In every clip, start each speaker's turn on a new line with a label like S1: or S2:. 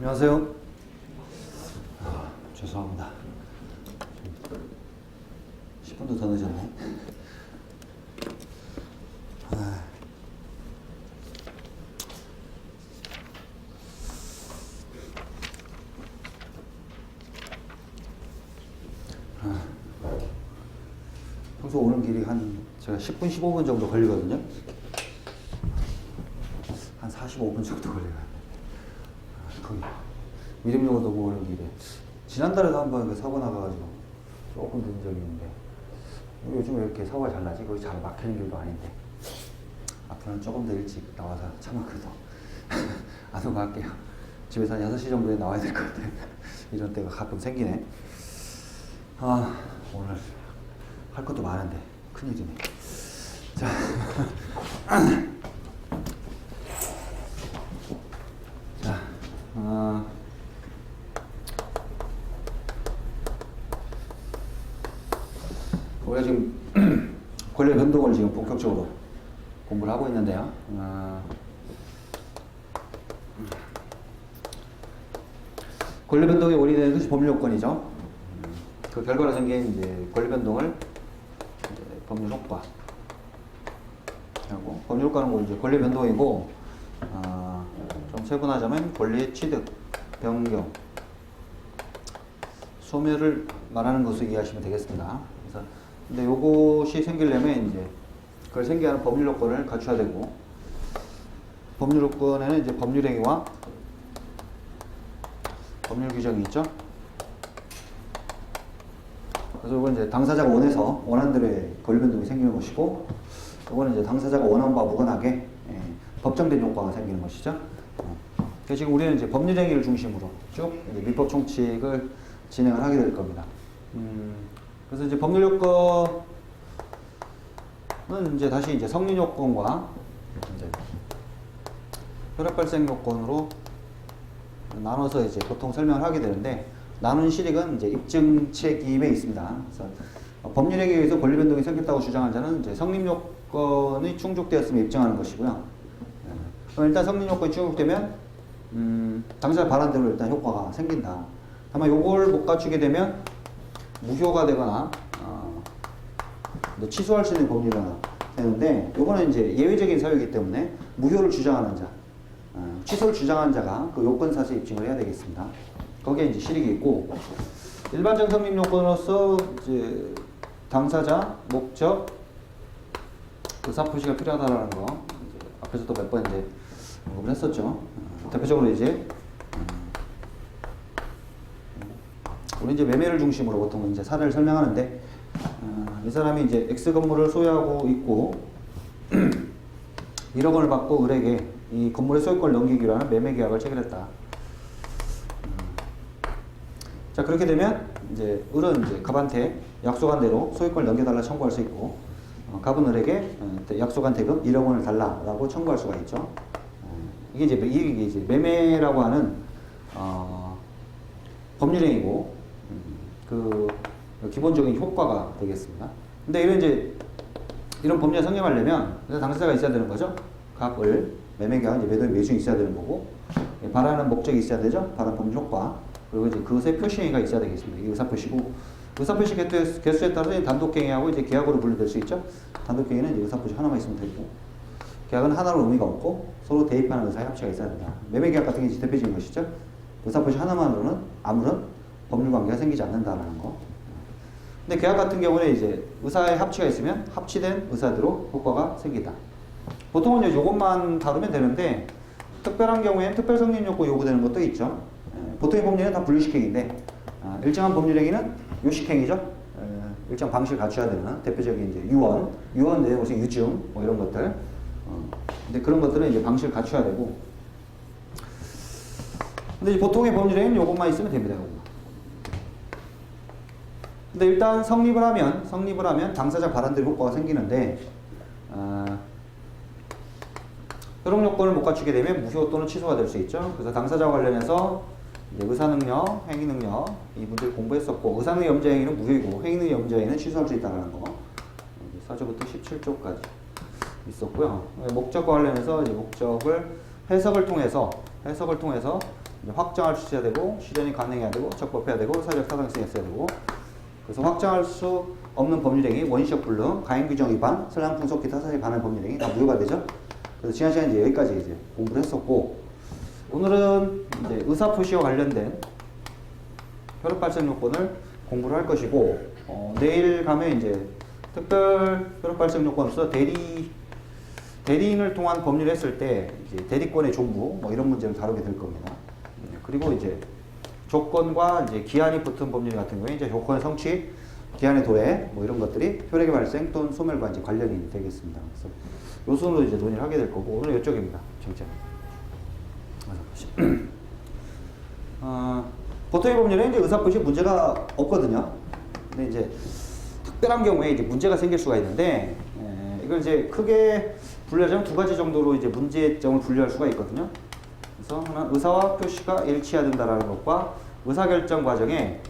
S1: 안녕하세요. 죄송합니다. 10분도 더 늦었네. 평소 오는 길이 제가 10분, 15분 정도 걸리거든요. 한 45분 정도 걸려요. 거의 미림역으로 오는 길에. 지난달에도 한번 사고 나가가지고 조금 늦은 적이 있는데, 요즘 왜 이렇게 사고가 잘 나지? 거의 잘 막히는 길도 아닌데. 앞으로는 조금 더 일찍 나와서 차마 그래도 안 오고 갈게요. 집에서 한 6시 정도에 나와야 될 것 같아요. 이런 때가 가끔 생기네. 오늘 할 것도 많은데 큰일이네. 자, 우리가 지금 권력 변동을 지금 본격적으로 공부를 하고 있는데요. 권력 변동의 원인은 것이 법률 요건이죠. 그 결과로 생긴 이제 권력 변동을 법률 효과 하고, 법률 효과는 뭐 이제 권리 변동이고, 좀 세분화하자면 권리 취득, 변경, 소멸을 말하는 것을 이해하시면 되겠습니다. 그래서 근데 요것이 생기려면 이제 그걸 생기게 하는 법률 요건을 갖춰야 되고, 법률 요건에는 이제 법률 행위와 법률 규정이 있죠. 그래서 이건 이제 당사자가 원해서 원하는 대로의 권리 변동이 생기는 것이고, 이거는 이제 당사자가 원한 바와 무관하게 법정된 효과가 생기는 것이죠. 그래서 지금 우리는 이제 법률 행위를 중심으로 쭉 민법 총칙을 진행을 하게 될 겁니다. 그래서 이제 법률 요건은 이제 다시 이제 성립 요건과 이제 혈액 발생 요건으로 나눠서 이제 보통 설명을 하게 되는데, 나눈 실익은 이제 입증 책임에 있습니다. 그래서 법률 행위에 의해서 권리 변동이 생겼다고 주장한 자는 이제 성립 요건이 충족되었음을 입증하는 것이고요. 그럼 일단 성립 요건이 충족되면 당사자 바란대로 일단 효과가 생긴다. 다만 요걸 못 갖추게 되면 무효가 되거나 취소할 수 있는 법률가 되는데, 요거는 이제 예외적인 사유이기 때문에 무효를 주장하는 자, 취소를 주장한 자가 그 요건 사실 입증을 해야 되겠습니다. 거기에 이제 실익이 있고, 일반적 성립 요건으로서 이제 당사자, 목적, 의사표시가 필요하다라는 거 이제 앞에서도 몇 번 이제 언급을 했었죠. 대표적으로 이제 우리 이제 매매를 중심으로 보통 이제 사례를 설명하는데, 이 사람이 이제 X 건물을 소유하고 있고 1억 원을 받고 을에게 이 건물의 소유권을 넘기기로 하는 매매 계약을 체결했다. 자, 그렇게 되면 이제 을은 이제 갑한테 약속한 대로 소유권을 넘겨달라 청구할 수 있고, 갑은 을에게 약속한 대금 1억 원을 달라라고 청구할 수가 있죠. 이게 이제 매매라고 하는 법률행위고, 그 기본적인 효과가 되겠습니다. 근데 이런 법률이 성립하려면 당사자가 있어야 되는 거죠. 갑, 을, 매매계약은 이제 매도인 매수인이 있어야 되는 거고, 바라는 목적이 있어야 되죠. 바라는 법률 효과. 그리고 이제 그것의 표시행위가 있어야 되겠습니다. 이게 의사표시고, 의사표시 개수에 따라서 단독행위하고 이제 계약으로 분류될 수 있죠. 단독행위는 이제 의사표시 하나만 있으면 되고, 계약은 하나로 의미가 없고 서로 대입하는 의사의 합치가 있어야 된다. 매매계약 같은 게 대표적인 것이죠. 의사표시 하나만으로는 아무런 법률관계가 생기지 않는다라는 거. 근데 계약 같은 경우는 이제 의사의 합치가 있으면 합치된 의사대로 효과가 생긴다. 보통은 이것만 다루면 되는데, 특별한 경우에는 특별 성립 요건 요구되는 것도 있죠. 보통의 법률은 다 분류식행위인데, 일정한 법률행위는 요식행위죠. 일정 방식을 갖춰야 되는 대표적인 이제 유언 내에 무슨 유증 뭐 이런 것들. 근데 그런 것들은 이제 방식을 갖춰야 되고, 근데 이제 보통의 법률행위는 요것만 있으면 됩니다. 요거. 근데 일단 성립을 하면 당사자 바란대로 효과가 생기는데, 효력 요건을 못 갖추게 되면 무효 또는 취소가 될 수 있죠. 그래서 당사자와 관련해서 이제 의사능력, 행위능력 이 문제를 공부했었고, 의사능력 염자행위는 무효이고 행위능력 염자행위는 취소할 수 있다는 거 4조부터 17조까지 있었고요. 목적과 관련해서 이제 목적을 해석을 통해서 확정할 수 있어야 되고, 실현이 가능해야 되고, 적법해야 되고, 사회적 타당성이 있어야 되고. 그래서 확정할 수 없는 법률행위, 원시적 불능, 가행규정 위반, 선량 풍속 기타 사실 반할 법률행위 다 무효가 되죠. 그래서 지난 시간에 이제 여기까지 이제 공부를 했었고, 오늘은 이제 의사표시와 관련된 혈압 발생 요건을 공부를 할 것이고, 내일 가면 이제 특별 혈압 발생 요건으로서 대리인을 통한 법률을 했을 때 이제 대리권의 존부 뭐 이런 문제를 다루게 될 겁니다. 그리고 이제 조건과 이제 기한이 붙은 법률 같은 경우에 이제 조건의 성취, 기한의 도래 뭐 이런 것들이 효력의 발생 또는 소멸과 이제 관련이 되겠습니다. 그래서 요 순으로 이제 논의를 하게 될 거고, 오늘 이쪽입니다. 쟁점. 보통의 법률은 이제 의사표시 문제가 없거든요. 근데 이제 특별한 경우에 이제 문제가 생길 수가 있는데, 이걸 이제 크게 분류하자면 두 가지 정도로 이제 문제점을 분류할 수가 있거든요. 그래서 하나, 의사와 표시가 일치해야 된다라는 것과 의사결정 과정에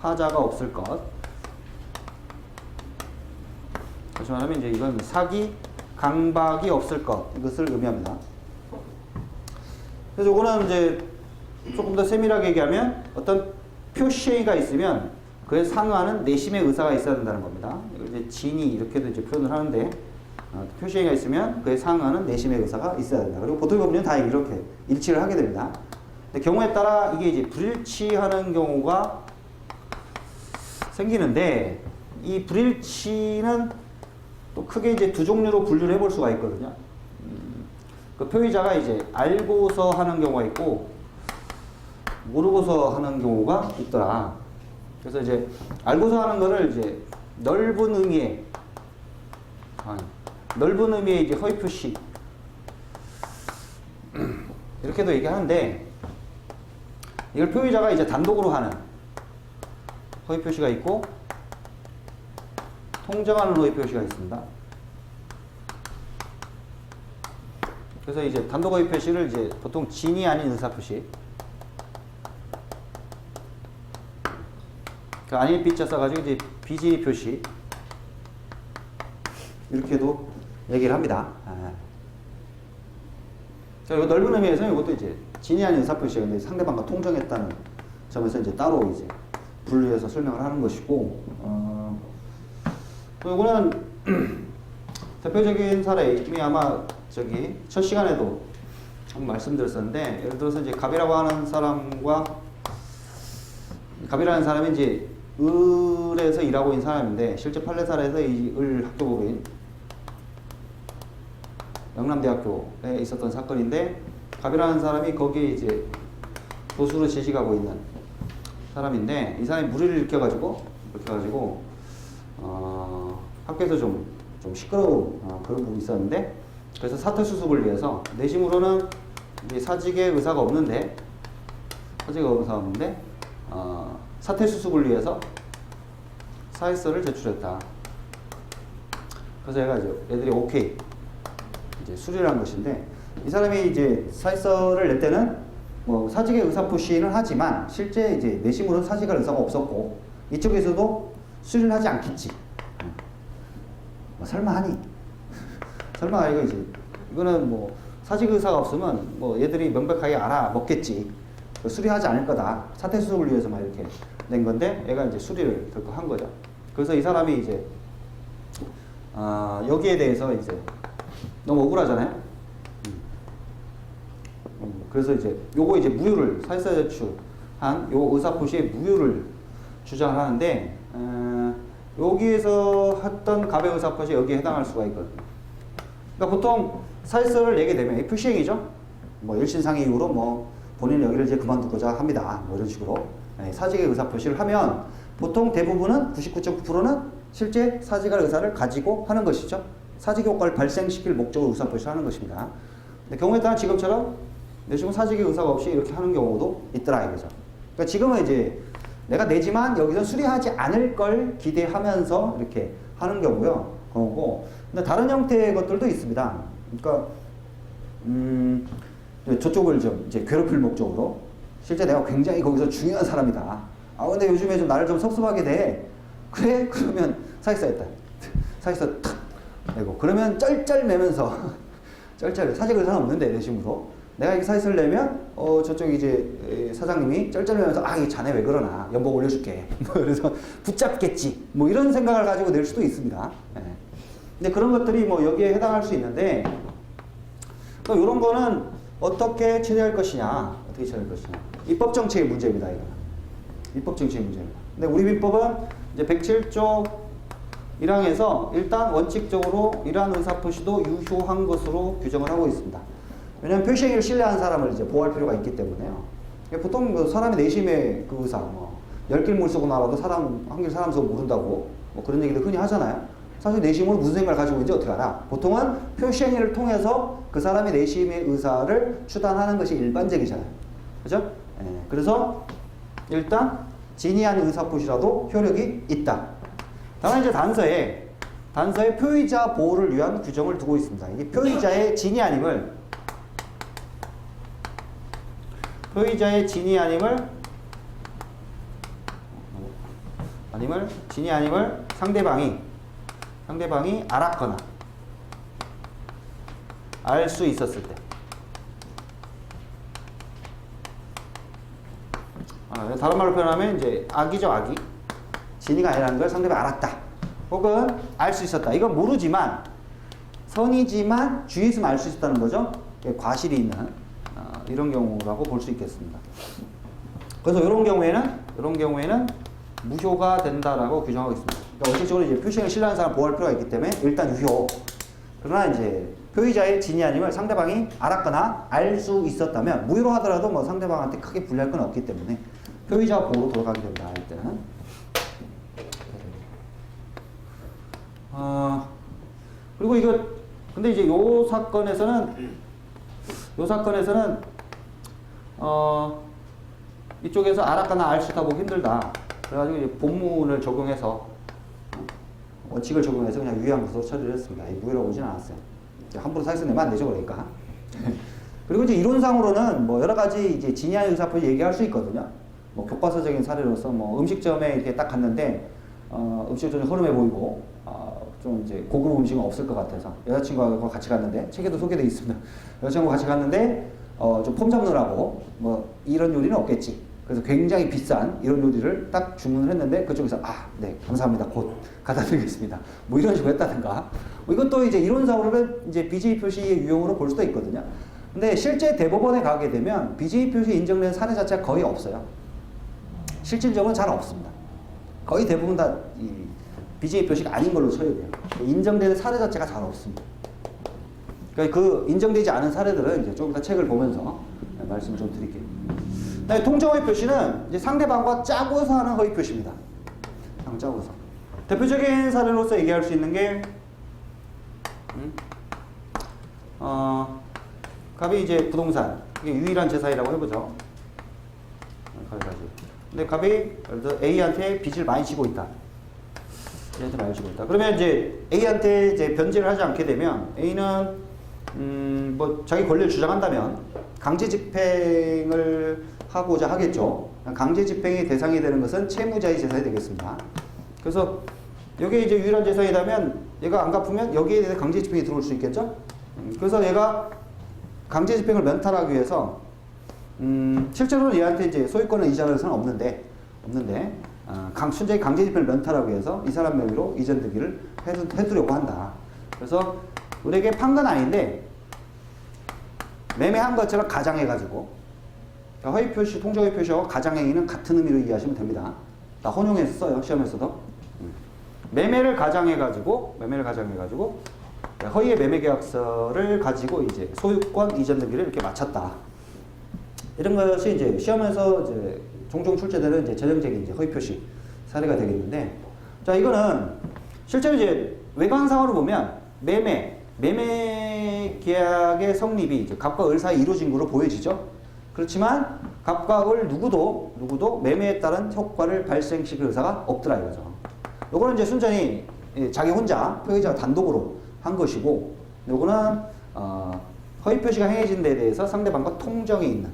S1: 하자가 없을 것. 다시 말하면 이제 이건 사기, 강박이 없을 것, 이것을 의미합니다. 그래서 이거는 이제 조금 더 세밀하게 얘기하면 어떤 표시가 있으면 그에 상응하는 내심의 의사가 있어야 된다는 겁니다. 이걸 이제 진이 이렇게도 이제 표현을 하는데, 표시가 있으면 그에 상응하는 내심의 의사가 있어야 된다. 그리고 보통 법률은 다 이렇게 일치를 하게 됩니다. 근데 경우에 따라 이게 이제 불일치하는 경우가 생기는데, 이 불일치는 또 크게 이제 두 종류로 분류를 해볼 수가 있거든요. 그 표의자가 이제 알고서 하는 경우가 있고 모르고서 하는 경우가 있더라. 그래서 이제 알고서 하는 거를 이제 넓은 의미의 이제 허위 표시 이렇게도 얘기하는데, 이걸 표의자가 이제 단독으로 하는 허위 표시가 있고 통정하는 허위 표시가 있습니다. 그래서 이제 단독 허위 표시를 이제 보통 진이 아닌 의사 표시, 그 아닐 빗자 써가지고 이제 비진이 표시 이렇게도 얘기를 합니다. 자, 이 넓은 의미에서 이것도 이제 진이 아닌 의사 표시가 근데 상대방과 통정했다는 점에서 이제 따로 이제 분류해서 설명을 하는 것이고, 이거는 대표적인 사례이 아마 저기 첫 시간에도 한번 말씀드렸었는데, 예를 들어서 이제 갑이라고 하는 사람이 이제 을에서 일하고 있는 사람인데, 실제 판례사례에서 이 을 학교법인 영남대학교에 있었던 사건인데, 갑이라는 사람이 거기에 이제 교수로 재직하고 있는 사람인데, 이 사람이 무리를 일으켜가지고 학교에서 좀 시끄러운 그런 부분이 있었는데, 그래서 사퇴 수습을 위해서 내심으로는 이제 사직의 의사가 없는데 사퇴 수습을 위해서 사회서를 제출했다. 그래서 얘가 이제 애들이 오케이 이제 수리를 한 것인데, 이 사람이 이제 사회서를 낼 때는 뭐 사직의 의사 표시는 하지만 실제 이제 내심으로는 사직할 의사가 없었고, 이쪽에서도 수리를 하지 않겠지. 설마 하니? 설마 이거는 뭐 사직 의사가 없으면 뭐 얘들이 명백하게 알아먹겠지. 수리하지 않을 거다. 사퇴 수습을 위해서 막 이렇게 낸 건데, 얘가 이제 수리를 결국 한 거죠. 그래서 이 사람이 이제 여기에 대해서 이제 너무 억울하잖아요. 그래서 이제 요거 이제 무효를 사회서 제출한 요 의사 표시의 무효를 주장을 하는데, 여기에서 했던 갑의 의사 표시 여기에 해당할 수가 있거든요. 그러니까 보통 사회서를 내게 되면 이 표시행위죠. 뭐 일신상의 이유로 뭐 본인 여기를 이제 그만두고자 합니다. 뭐 이런 식으로 사직의 의사 표시를 하면 보통 대부분은 99.9%는 실제 사직할 의사를 가지고 하는 것이죠. 사직 효과를 발생시킬 목적으로 의사 표시를 하는 것입니다. 근데 경우에 따라 지금처럼 내지금 사직의 의사가 없이 이렇게 하는 경우도 있더라 이거죠. 그러니까 지금은 이제 내가 내지만 여기서 수리하지 않을 걸 기대하면서 이렇게 하는 경우요. 그거고. 근데 다른 형태의 것들도 있습니다. 그러니까 저쪽을 좀 이제 괴롭힐 목적으로, 실제 내가 굉장히 거기서 중요한 사람이다. 근데 요즘에 좀 나를 좀 섭섭하게 돼. 그래? 그러면 사직서 했다. 사직서 탁 내고, 그러면 쩔쩔매면서 쩔쩔 사직 의사는 없는데 내심으로 내가 이렇게 사직서를 내면 저쪽 이제 사장님이 쩔쩔매면서 아 이 자네 왜 그러나 연봉 올려줄게 그래서 붙잡겠지 뭐 이런 생각을 가지고 낼 수도 있습니다. 예. 근데 그런 것들이 뭐 여기에 해당할 수 있는데 이런 거는 어떻게 처리할 것이냐 어떻게 처리할 것이냐 입법 정책의 문제입니다. 이거는 입법 정책의 문제입니다. 근데 우리 민법은 이제 107조 1항에서 일단 원칙적으로 이러한 의사표시도 유효한 것으로 규정을 하고 있습니다. 왜냐하면 표시행위를 신뢰한 사람을 이제 보호할 필요가 있기 때문에요. 보통 그 사람의 내심의 그 의사, 뭐, 10길 물 쓰고 나라도 한 길 사람 쓰고 모른다고 뭐 그런 얘기를 흔히 하잖아요. 사실 내심으로 무슨 생각을 가지고 있는지 어떻게 알아? 보통은 표시행위를 통해서 그 사람의 내심의 의사를 추단하는 것이 일반적이잖아요. 그죠? 예, 그래서 일단 진의한 의사표시라도 효력이 있다. 다만 이제 단서에 표의자 보호를 위한 규정을 두고 있습니다. 이게 표의자의 진의 아님을 진의 아님을 상대방이 알았거나 알 수 있었을 때. 다른 말로 표현하면 이제 악이죠, 악이. 진의가 아니라는 걸 상대방이 알았다. 혹은 알 수 있었다. 이건 모르지만 선이지만 주의에 있으면 알 수 있었다는 거죠. 과실이 있는 이런 경우라고 볼 수 있겠습니다. 그래서 이런 경우에는 무효가 된다라고 규정하고 있습니다. 그러니까 원칙적으로 이제 표시행위를 신뢰하는 사람 보호할 필요가 있기 때문에 일단 유효. 그러나 이제 표의자의 진의 아님을 상대방이 알았거나 알 수 있었다면 무효로 하더라도 뭐 상대방한테 크게 불리할 건 없기 때문에 표의자 보호로 돌아가게 됩니다. 이때는. 그리고 이거 근데 이제 요 사건에서는 이쪽에서 알았거나 알 수 있다 보기 힘들다. 그래가지고 이제 본문을 적용해서 원칙을 적용해서 그냥 유효한 것으로 처리를 했습니다. 무효라고 보진 않았어요. 함부로 사기서 내면 안 되죠, 그러니까. 그리고 이제 이론상으로는 뭐 여러 가지 이제 진의한 의사표시 얘기할 수 있거든요. 뭐 교과서적인 사례로서 뭐 음식점에 이렇게 딱 갔는데 음식점이 허름해 보이고 좀 이제 고급 음식은 없을 것 같아서 여자친구하고 같이 갔는데 책에도 소개되어 있습니다. 여자친구하고 같이 갔는데 좀 폼 잡느라고 뭐 이런 요리는 없겠지. 그래서 굉장히 비싼 이런 요리를 딱 주문을 했는데 그쪽에서 네 감사합니다 곧 갖다 드리겠습니다 뭐 이런 식으로 했다든가 뭐 이것도 이제 이론상으로는 이제 BJ 표시의 유형으로 볼 수도 있거든요. 근데 실제 대법원에 가게 되면 BJ 표시 인정된 사례 자체가 거의 없어요. 실질적으로는 잘 없습니다. 거의 대부분 다 이 BJ 표시가 아닌 걸로 처리돼요. 인정되는 사례 자체가 잘 없습니다. 그러니까 그 인정되지 않은 사례들은 이제 조금 더 책을 보면서 말씀을 좀 드릴게요. 통정 허위 표시는 이제 상대방과 짜고서 하는 허위 표시입니다. 짜고서. 대표적인 사례로서 얘기할 수 있는 게 갑이 이제 부동산 이게 유일한 재산이라고 해보죠. 근데 갑이 예를 들어 A한테 빚을 많이 지고 있다. A한테 많이 지고 있다. 그러면 이제 A한테 이제 변제를 하지 않게 되면 A는 뭐 자기 권리를 주장한다면 강제 집행을 하고자 하겠죠. 강제 집행의 대상이 되는 것은 채무자의 재산이 되겠습니다. 그래서 여기에 이제 유일한 재산이라면 얘가 안 갚으면 여기에 대해 강제 집행이 들어올 수 있겠죠. 그래서 얘가 강제 집행을 면탈하기 위해서 실제로는 얘한테 이제 소유권을 이전할 수는 없는데 순전히 강제 집행을 면탈하기 위해서 이 사람 명의로 이전되기를 해두려고 한다. 그래서 우리에게 판 건 아닌데 매매한 것처럼 가장해가지고 그러니까 허위 표시, 통정 허위 표시하고 가장행위는 같은 의미로 이해하시면 됩니다. 다 혼용해서 써요, 시험에서도. 매매를 가장해가지고 허위의 매매 계약서를 가지고 이제 소유권 이전 등기를 이렇게 마쳤다. 이런 것이 이제 시험에서 이제 종종 출제되는 이제 전형적인 이제 허위 표시 사례가 되겠는데, 자 이거는 실제로 이제 외관상으로 보면 매매 계약의 성립이 이제 갑과 을 사이 이루어진 것으로 보여지죠. 그렇지만 갑과 을 누구도 매매에 따른 효과를 발생시킬 의사가 없더라 이거죠. 요거는 이제 순전히 자기 혼자 표의자가 단독으로 한 것이고, 요거는 허위 표시가 행해진 데 대해서 상대방과 통정이 있는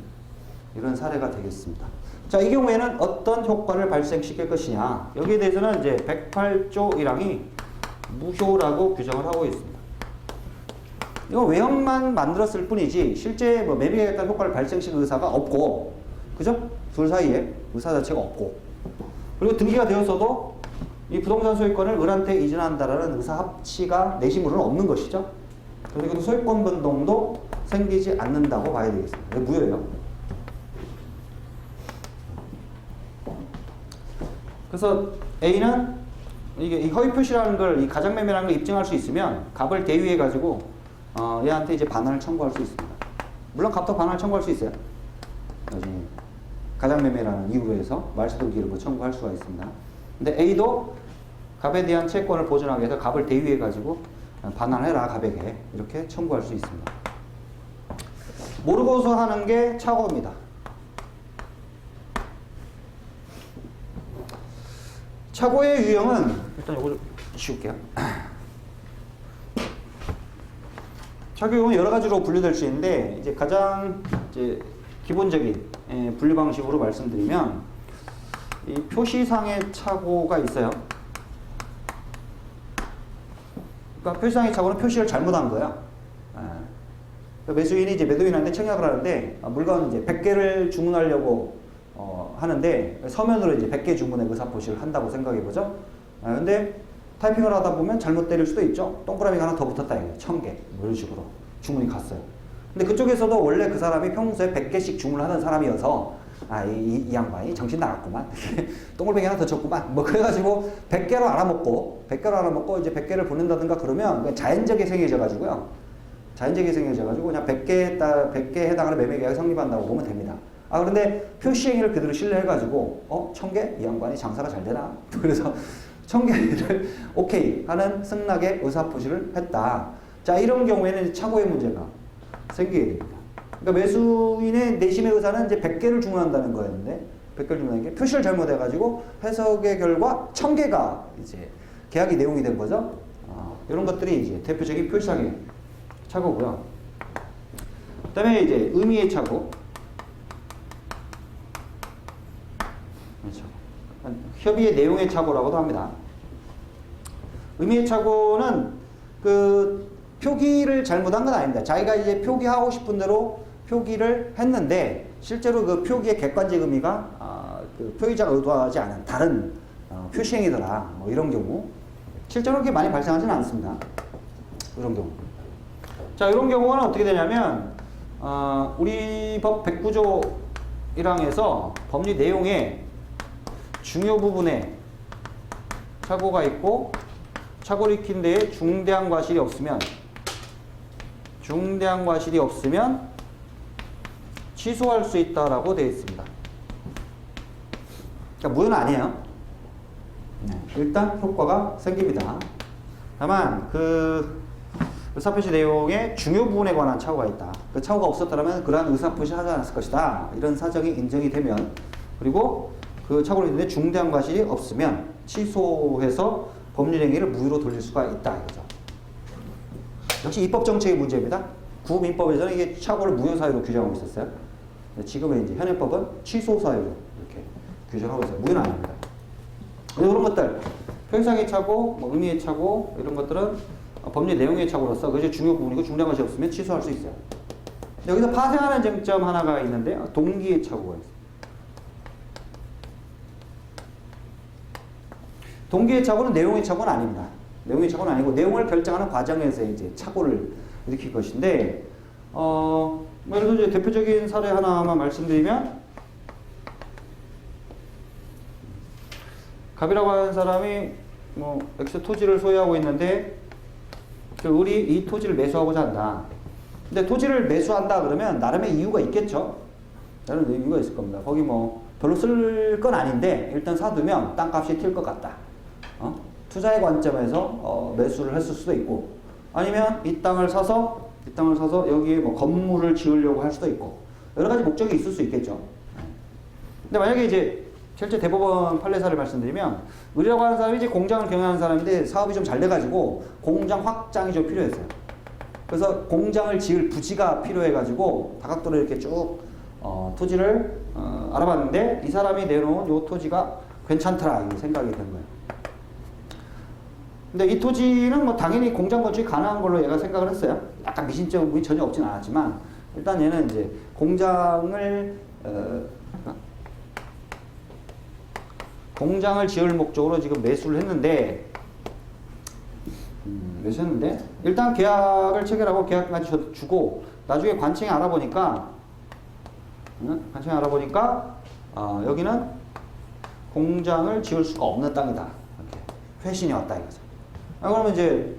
S1: 이런 사례가 되겠습니다. 자, 이 경우에는 어떤 효과를 발생시킬 것이냐, 여기에 대해서는 이제 108조 1항이 무효라고 규정을 하고 있습니다. 이거 외형만 만들었을 뿐이지 실제 뭐 매매하겠다는 효과를 발생시킬 의사가 없고, 그죠? 둘 사이에 의사 자체가 없고, 그리고 등기가 되었어도 이 부동산 소유권을 을한테 이전한다라는 의사 합치가 내심으로는 없는 것이죠. 그리고 소유권 변동도 생기지 않는다고 봐야 되겠습니다. 무효예요. 그래서 A는 이게 이 허위 표시라는 걸, 이 가장매매라는 걸 입증할 수 있으면 갑을 대위해 가지고 얘한테 이제 반환을 청구할 수 있습니다. 물론 갑도 반환을 청구할 수 있어요. 나중에 가장매매라는 이유로 해서 말소등기를 뭐 청구할 수가 있습니다. 근데 A도 갑에 대한 채권을 보존하기 위해서 갑을 대위해 가지고 반환해라 갑에게, 이렇게 청구할 수 있습니다. 모르고서 하는 게 착오입니다. 착오의 유형은 일단 이거 좀 지울게요. 착오 유형은 여러 가지로 분류될 수 있는데, 이제 가장 이제 기본적인 분류 방식으로 말씀드리면, 이 표시상의 착오가 있어요. 그러니까 표시상의 착오는 표시를 잘못한 거예요. 매수인이 이제 매도인한테 청약을 하는데, 물건 이제 100개를 주문하려고 하는데 서면으로 이제 100개 주문의 의사표시를 한다고 생각해보죠. 근데 타이핑을 하다 보면 잘못 때릴 수도 있죠. 동그라미가 하나 더 붙었다 이게 1000개 뭐 이런 식으로 주문이 갔어요. 근데 그쪽에서도 원래 그 사람이 평소에 100개씩 주문을 하는 사람이어서 이 양반이 정신 나갔구만. 동글뱅이 하나 더 쳤구만. 뭐 그래가지고 100개로 알아먹고 이제 100개를 보낸다든가 그러면 자연적이 생겨져가지고요. 자연적이 생겨져가지고 그냥 100개에 해당하는 매매계약이 성립한다고 보면 됩니다. 그런데 표시행위를 그대로 신뢰해가지고 1000개? 이 양반이 장사가 잘 되나? 그래서 1000개를 오케이 하는 승낙의 의사표시를 했다. 자, 이런 경우에는 착오의 문제가 생기게 됩니다. 그러니까 매수인의 내심의 의사는 이제 100개를 주문한다는 거였는데, 100개를 주문한 게 표시를 잘못해가지고 해석의 결과 1000개가 이제 계약이 내용이 된 거죠. 이런 것들이 이제 대표적인 표시상의 착오고요. 그 다음에 이제 의미의 착오. 그렇죠. 협의의 내용의 착오라고도 합니다. 의미의 착오는 그 표기를 잘못한 건 아닙니다. 자기가 이제 표기하고 싶은 대로 표기를 했는데 실제로 그 표기의 객관적 의미가 그 표기자가 의도하지 않은 다른 표시행위더라. 뭐 이런 경우 실제로 그렇게 많이 발생하지는 않습니다. 이런 경우. 자, 이런 경우는 어떻게 되냐면 우리 법 109조 1항에서 법리 내용에 중요 부분에 착오가 있고 착오를 익힌 데에 중대한 과실이 없으면 취소할 수 있다라고 되어 있습니다. 그러니까 무효는 아니에요. 일단 효과가 생깁니다. 다만 그 의사표시 내용에 중요 부분에 관한 착오가 있다. 그 착오가 없었다면 그러한 의사표시 하지 않았을 것이다. 이런 사정이 인정이 되면, 그리고 그 착오를 했는데 중대한 과실이 없으면 취소해서 법률행위를 무효로 돌릴 수가 있다 이거죠. 역시 입법 정책의 문제입니다. 구민법에서는 이게 착오를 무효 사유로 규정하고 있었어요. 지금은 이제 현행법은 취소 사유로 이렇게 규정하고 있어요. 무효는 아닙니다. 이런 것들, 표현상의 착오, 뭐 의미의 착오 이런 것들은 법률 내용의 착오로서 그게 중요 부분이고 중대한 것이 없으면 취소할 수 있어요. 여기서 파생하는 쟁점 하나가 있는데 동기의 착오가 있어요. 동기의 착오는 내용의 착오는 아닙니다. 내용의 착오는 아니고 내용을 결정하는 과정에서 이제 착오를 일으킬 것인데, 뭐 예를 들어 대표적인 사례 하나만 말씀드리면, 갑이라고 하는 사람이 뭐 X 토지를 소유하고 있는데 그 을이 이 토지를 매수하고자 한다. 근데 토지를 매수한다 그러면 나름의 이유가 있겠죠. 나름의 이유가 있을 겁니다. 거기 뭐 별로 쓸 건 아닌데 일단 사두면 땅값이 튈 것 같다. 투자의 관점에서 매수를 했을 수도 있고, 아니면 이 땅을 사서 여기에 뭐 건물을 지으려고 할 수도 있고, 여러 가지 목적이 있을 수 있겠죠. 근데 만약에 이제 실제 대법원 판례사를 말씀드리면, 을이라고 하는 사람이 이제 공장을 경영하는 사람인데 사업이 좀 잘 돼가지고 공장 확장이 좀 필요했어요. 그래서 공장을 지을 부지가 필요해가지고 다각도로 이렇게 쭉 토지를 알아봤는데 이 사람이 내놓은 요 토지가 괜찮더라 이 생각이 든 거예요. 근데 이 토지는 뭐 당연히 공장 건축이 가능한 걸로 얘가 생각을 했어요. 약간 미심쩍은 부분이 전혀 없진 않았지만 일단 얘는 이제 공장을 지을 목적으로 지금 매수를 했는데 매수했는데 일단 계약을 체결하고 계약까지 주고 나중에 관청에 알아보니까 여기는 공장을 지을 수가 없는 땅이다. 이렇게 회신이 왔다 이거죠. 그러면 이제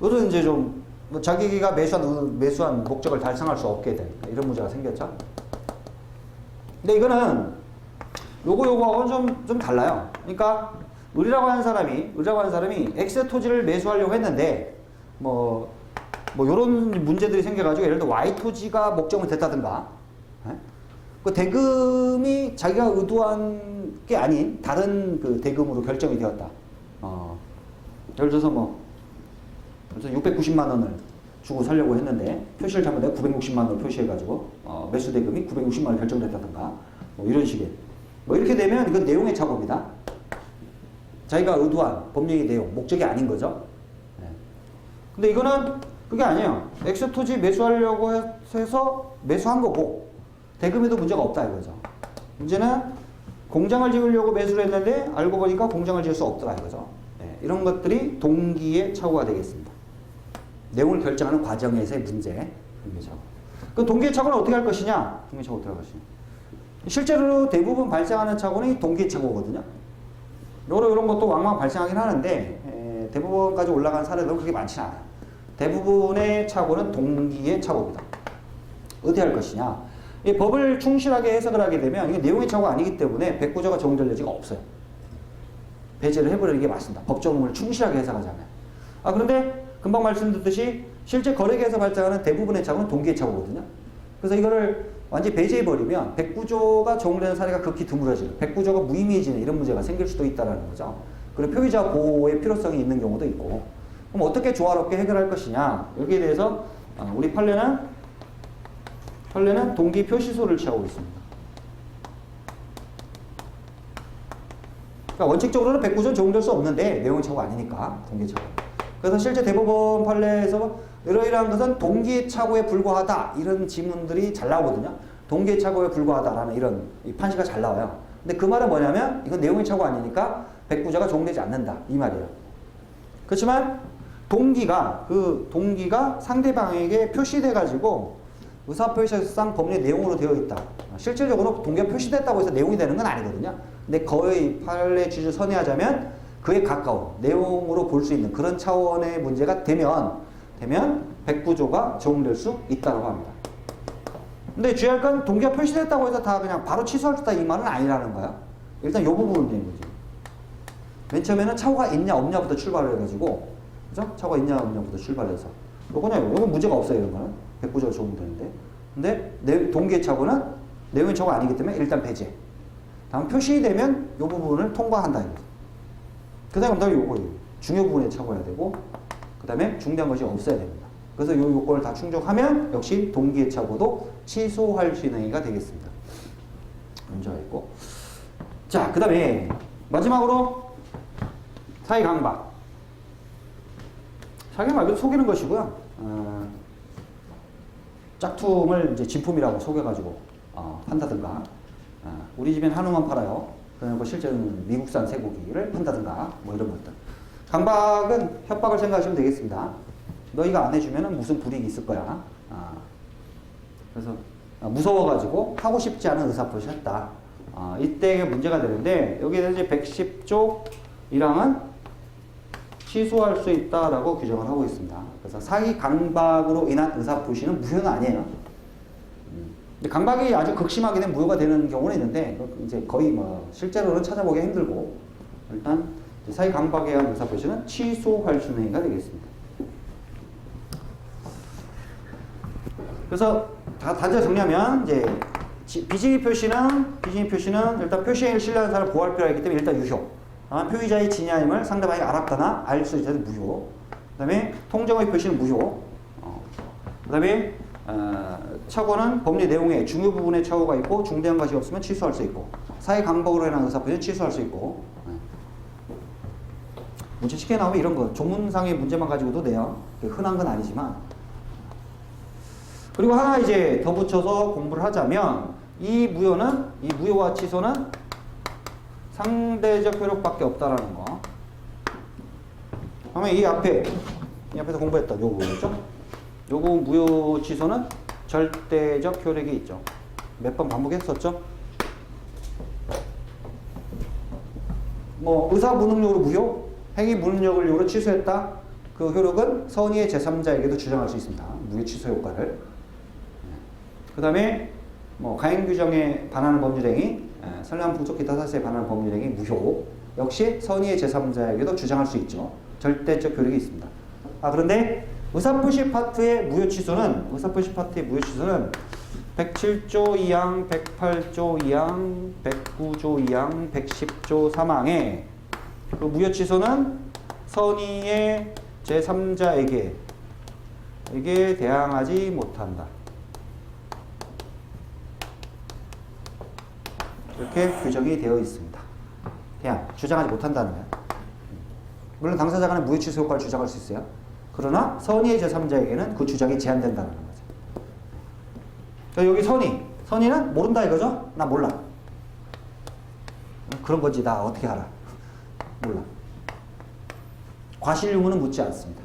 S1: 이런 이제 좀 자기가 매수한 목적을 달성할 수 없게 된 이런 문제가 생겼죠. 근데 이거는 요거하고는 좀 달라요. 그러니까 을이라고 하는 사람이 X 토지를 매수하려고 했는데 요런 문제들이 생겨가지고 예를 들어 Y 토지가 목적이 됐다든가 그 대금이 자기가 의도한 게 아닌 다른 그 대금으로 결정이 되었다. 예를 들어서 690만 원을 주고 살려고 했는데 표시를 잘못해 960만 원을 표시해가지고 매수 대금이 960만 원 결정됐다든가 이런 식의 이렇게 되면 이건 내용의 착오입니다. 자기가 의도한 법령의 내용, 목적이 아닌 거죠. 근데 이거는 그게 아니에요. X 토지 매수하려고 해서 매수한 거고 대금에도 문제가 없다 이거죠. 문제는 공장을 지으려고 매수를 했는데 알고 보니까 공장을 지을 수 없더라 이거죠. 이런 것들이 동기의 착오가 되겠습니다. 내용을 결정하는 과정에서의 문제. 동기의 착오. 그 동기의 착오는 어떻게 할 것이냐? 동기의 착오 어떻게 할 것이냐? 실제로 대부분 발생하는 착오는 동기의 착오거든요. 이런 것도 왕왕 발생하긴 하는데 대부분까지 올라간 사례들은 그렇게 많지는 않아요. 대부분의 착오는 동기의 착오입니다. 어떻게 할 것이냐? 이 법을 충실하게 해석을 하게 되면 이게 내용의 착오가 아니기 때문에 백구조가 적용될 여지가 없어요. 배제를 해버리는 게 맞습니다. 법조문을 충실하게 해석하자면. 그런데 금방 말씀드렸듯이 실제 거래계에서 발생하는 대부분의 착오는 동기의 착오거든요. 그래서 이거를 완전히 배제해버리면 백구조가 적용되는 사례가 극히 드물어지는, 백구조가 무의미해지는 이런 문제가 생길 수도 있다는 거죠. 그리고 표의자 보호의 필요성이 있는 경우도 있고. 그럼 어떻게 조화롭게 해결할 것이냐? 여기에 대해서 우리 판례는 동기 표시소를 취하고 있습니다. 그러니까 원칙적으로는 백구조는 적용될 수 없는데 내용의 착오가 아니니까 동기의 착오. 그래서 실제 대법원 판례에서 이러이러한 것은 동기의 착오에 불과하다 이런 지문들이 잘 나오거든요. 동기의 착오에 불과하다라는 이런 판시가 잘 나와요. 근데 그 말은 뭐냐면 이건 내용의 착오가 아니니까 백구조가 적용되지 않는다 이 말이에요. 그렇지만 동기가 상대방에게 표시돼 가지고 의사표시상 법률 내용으로 되어 있다. 실질적으로 동기가 표시됐다고 해서 내용이 되는 건 아니거든요. 근데 거의 판례 취지를 선회하자면 그에 가까운 내용으로 볼 수 있는 그런 차원의 문제가 되면 백구조가 적용될 수 있다고 합니다. 근데 주의할 건 동기가 표시됐다고 해서 다 그냥 바로 취소할 수 있다 이 말은 아니라는 거야. 일단 이 부분은 되는 거지. 맨 처음에는 착오가 있냐 없냐부터 출발을 해가지고 그죠? 착오가 있냐 없냐부터 출발해서 요건 문제가 없어요. 이런 거는 백구조가 적용되는데 근데 동기의 착오는 내용의 착오가 아니기 때문에 일단 배제. 다음 표시되면 이 부분을 통과한다 이거죠. 그 다음에 요거 중요 부분에 착오해야 되고 그 다음에 중대한 것이 없어야 됩니다. 그래서 이 요건을 다 충족하면 역시 동기의 착오도 취소할 수 있는 행위가 되겠습니다. 문제가 있고 자, 그 다음에 마지막으로 사익강박. 사익강박은 속이는 것이고요. 짝퉁을 이제 진품이라고 속여가지고 판다든가 우리 집엔 한우만 팔아요. 그리고 실제는 미국산 쇠고기를 판다든가 이런 것들. 강박은 협박을 생각하시면 되겠습니다. 너희가 안 해주면 무슨 불이익이 있을 거야. 그래서 무서워가지고 하고 싶지 않은 의사표시를 했다. 이때 문제가 되는데 여기에 이제 110조 1항은 취소할 수 있다라고 규정을 하고 있습니다. 그래서 사기 강박으로 인한 의사표시는 무효는 아니에요. 근데 강박이 아주 극심하게 되면 무효가 되는 경우는 있는데 이제 거의 실제로는 찾아보기 힘들고 일단 사기 강박에 의한 의사표시는 취소할 수 있는 행위가 되겠습니다. 그래서 단적으로 정리하면 이제 비징의 표시는 일단 표시행위를 신뢰하는 사람을 보호할 필요가 있기 때문에 일단 유효. 표의자의 진위 아님을 상대방이 알았거나 알 수 있어도 무효. 그 다음에 통정의 표시는 무효. 그 다음에 착오는 법률 내용에 중요 부분에 착오가 있고 중대한 것이 없으면 취소할 수 있고 사회 강박으로 인한 의사표시는 취소할 수 있고 문제 쉽게 나오면 이런 거 조문상의 문제만 가지고도 돼요. 흔한 건 아니지만 그리고 하나 이제 더 붙여서 공부를 하자면 이 무효와 취소는 상대적 효력밖에 없다라는 거. 그러면 이 앞에서 공부했던 요거죠. 요거 무효 취소는 절대적 효력이 있죠. 몇 번 반복했었죠. 뭐 의사 무능력으로 무효, 행위 무능력을 이유로 취소했다. 그 효력은 선의의 제3자에게도 주장할 수 있습니다. 무효 취소 효과를. 그 다음에 뭐 가행 규정에 반하는 법률행위, 선량한 풍속 기타 사실에 반하는 법률행위 무효 역시 선의의 제3자에게도 주장할 수 있죠. 절대적 효력이 있습니다. 그런데 의사표시 파트의 무효 취소는 107조 2항, 108조 2항, 109조 2항, 110조 3항에 그 무효 취소는 선의의 제3자에게 대항하지 못한다. 이렇게 규정이 되어 있습니다. 주장하지 못한다는 거예요. 물론 당사자 간의 무효 취소 효과를 주장할 수 있어요. 그러나 선의의 제3자에게는 그 주장이 제한된다는 거죠. 여기 선의는 모른다 이거죠? 나 몰라. 그런 거지 나 어떻게 알아? 몰라. 과실 유무는 묻지 않습니다.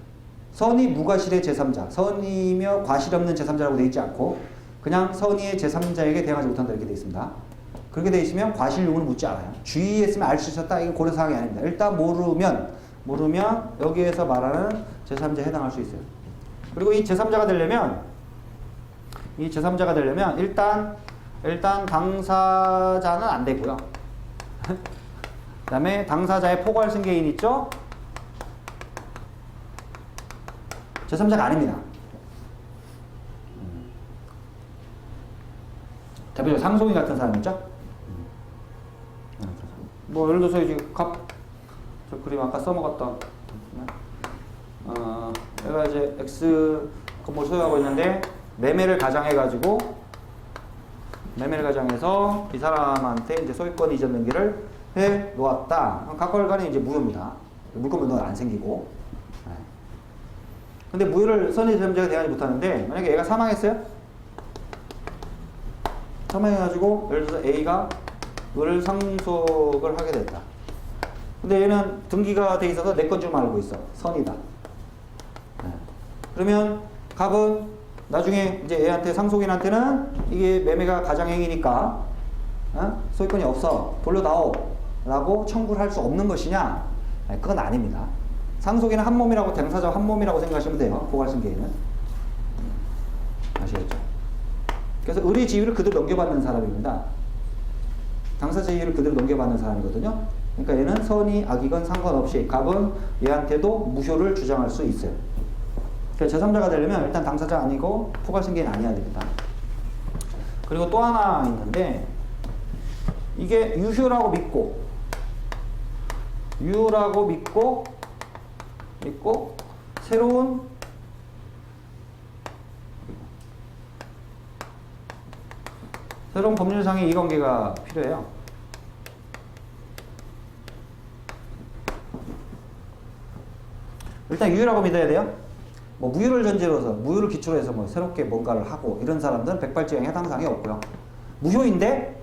S1: 선의 무과실의 제3자, 선의며 과실 없는 제3자라고 되어 있지 않고 그냥 선의의 제3자에게 대항하지 못한다 이렇게 되어 있습니다. 그렇게 되어 있으면 과실 유무는 묻지 않아요. 주의했으면 알 수 있었다 이게 고려사항이 아닙니다. 일단 모르면 여기에서 말하는 제3자에 해당할 수 있어요. 그리고 이 제3자가 되려면 일단 당사자는 안 되고요. 그 다음에 당사자의 포괄 승계인 있죠? 제3자가 아닙니다. 대표적으로 상속인 같은 사람 있죠? 뭐 예를 들어서 이제 저 그림 아까 써먹었던 내가 이제 X 건물 소유하고 있는데 매매를 가장해서 이 사람한테 이제 소유권 이전 등기를 해 놓았다. 각걸간에 이제 무효입니다. 물권 변동은 안 생기고. 근데 무효를 선의 제3자가 대하지 못하는데 만약에 얘가 사망했어요? 사망해가지고 예를 들어서 A가 이거를 상속을 하게 됐다. 근데 얘는 등기가 돼 있어서 내 건 줄 알고 있어. 선이다. 그러면 갑은 나중에 이제 얘한테 상속인한테는 이게 매매가 가장행위니까 소유권이 없어. 돌려다오. 라고 청구를 할 수 없는 것이냐? 그건 아닙니다. 상속인은 한 몸이라고 당사자 한 몸이라고 생각하시면 돼요. 포괄승계인은. 아시겠죠? 그래서 의리 지위를 그대로 넘겨받는 사람입니다. 당사자 지위를 그대로 넘겨받는 사람이거든요. 그러니까 얘는 선의, 악이건 상관없이 갑은 얘한테도 무효를 주장할 수 있어요. 그러니까 제3자가 되려면 일단 당사자 아니고 포괄승계인 아니어야 됩니다. 그리고 또 하나 있는데 이게 유효라고 믿고 새로운 법률상의 이해관계가 필요해요. 일단 유효라고 믿어야 돼요. 뭐 무효를 전제로 해서 무효를 기초로 해서 뭐 새롭게 뭔가를 하고 이런 사람들은 백발지형에 해당 사항이 없고요. 무효인데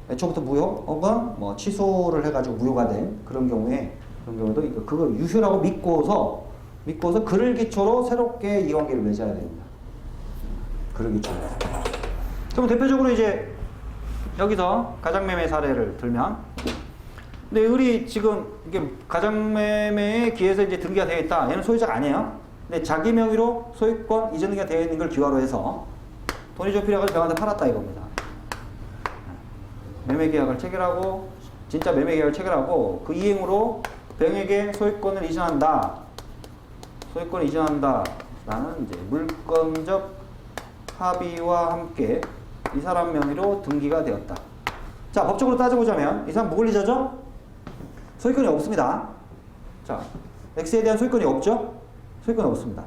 S1: 애초부터 무효 혹은 뭐 취소를 해가지고 무효가 된 그런 경우도 그걸 유효라고 믿고서 그를 기초로 새롭게 이해관계를 맺어야 됩니다. 그를 기초로. 그럼 대표적으로 이제 여기서 가장매매 사례를 들면, 근데 우리 지금 이게 가장매매에 기해서 이제 등기가 되어 있다. 얘는 소유자가 아니에요. 근데 자기 명의로 소유권 이전 등기가 되어 있는 걸 기화로 해서 돈이 좀 필요해서 병한테 팔았다 이겁니다. 매매계약을 체결하고 진짜 매매계약을 체결하고 그 이행으로 병에게 소유권을 이전한다. 라는 이제 물권적 합의와 함께 이 사람 명의로 등기가 되었다. 자, 법적으로 따져보자면 이 사람 뭐 권리자죠? 소유권이 없습니다. 자, X에 대한 소유권이 없죠? 소유권이 없습니다.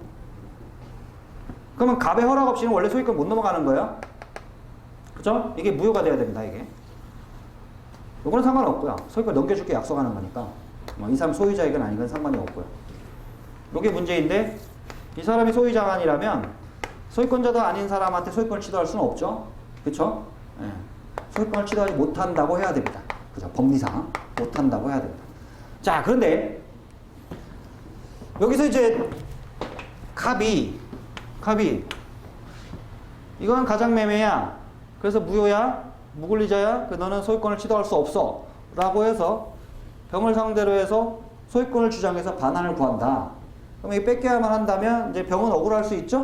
S1: 그러면 갑의 허락 없이는 원래 소유권 못 넘어가는 거예요. 그죠? 이게 무효가 돼야 됩니다, 이게. 요거는 상관없고요. 소유권 넘겨줄게 약속하는 거니까. 이 사람 소유자이건 아니건 상관이 없고요. 요게 문제인데, 이 사람이 소유자가 아니라면 소유권자도 아닌 사람한테 소유권을 취득할 수는 없죠. 그쵸? 예. 소유권을 취득하지 못한다고 해야 됩니다. 그죠? 법리상 못한다고 해야 됩니다. 자, 그런데 여기서 이제 갑이 이건 가장매매야. 그래서 무효야, 무권리자야. 너는 소유권을 취득할 수 없어. 라고 해서 병을 상대로 해서 소유권을 주장해서 반환을 구한다. 그럼 이 뺏겨야만 한다면 이제 병은 억울할 수 있죠?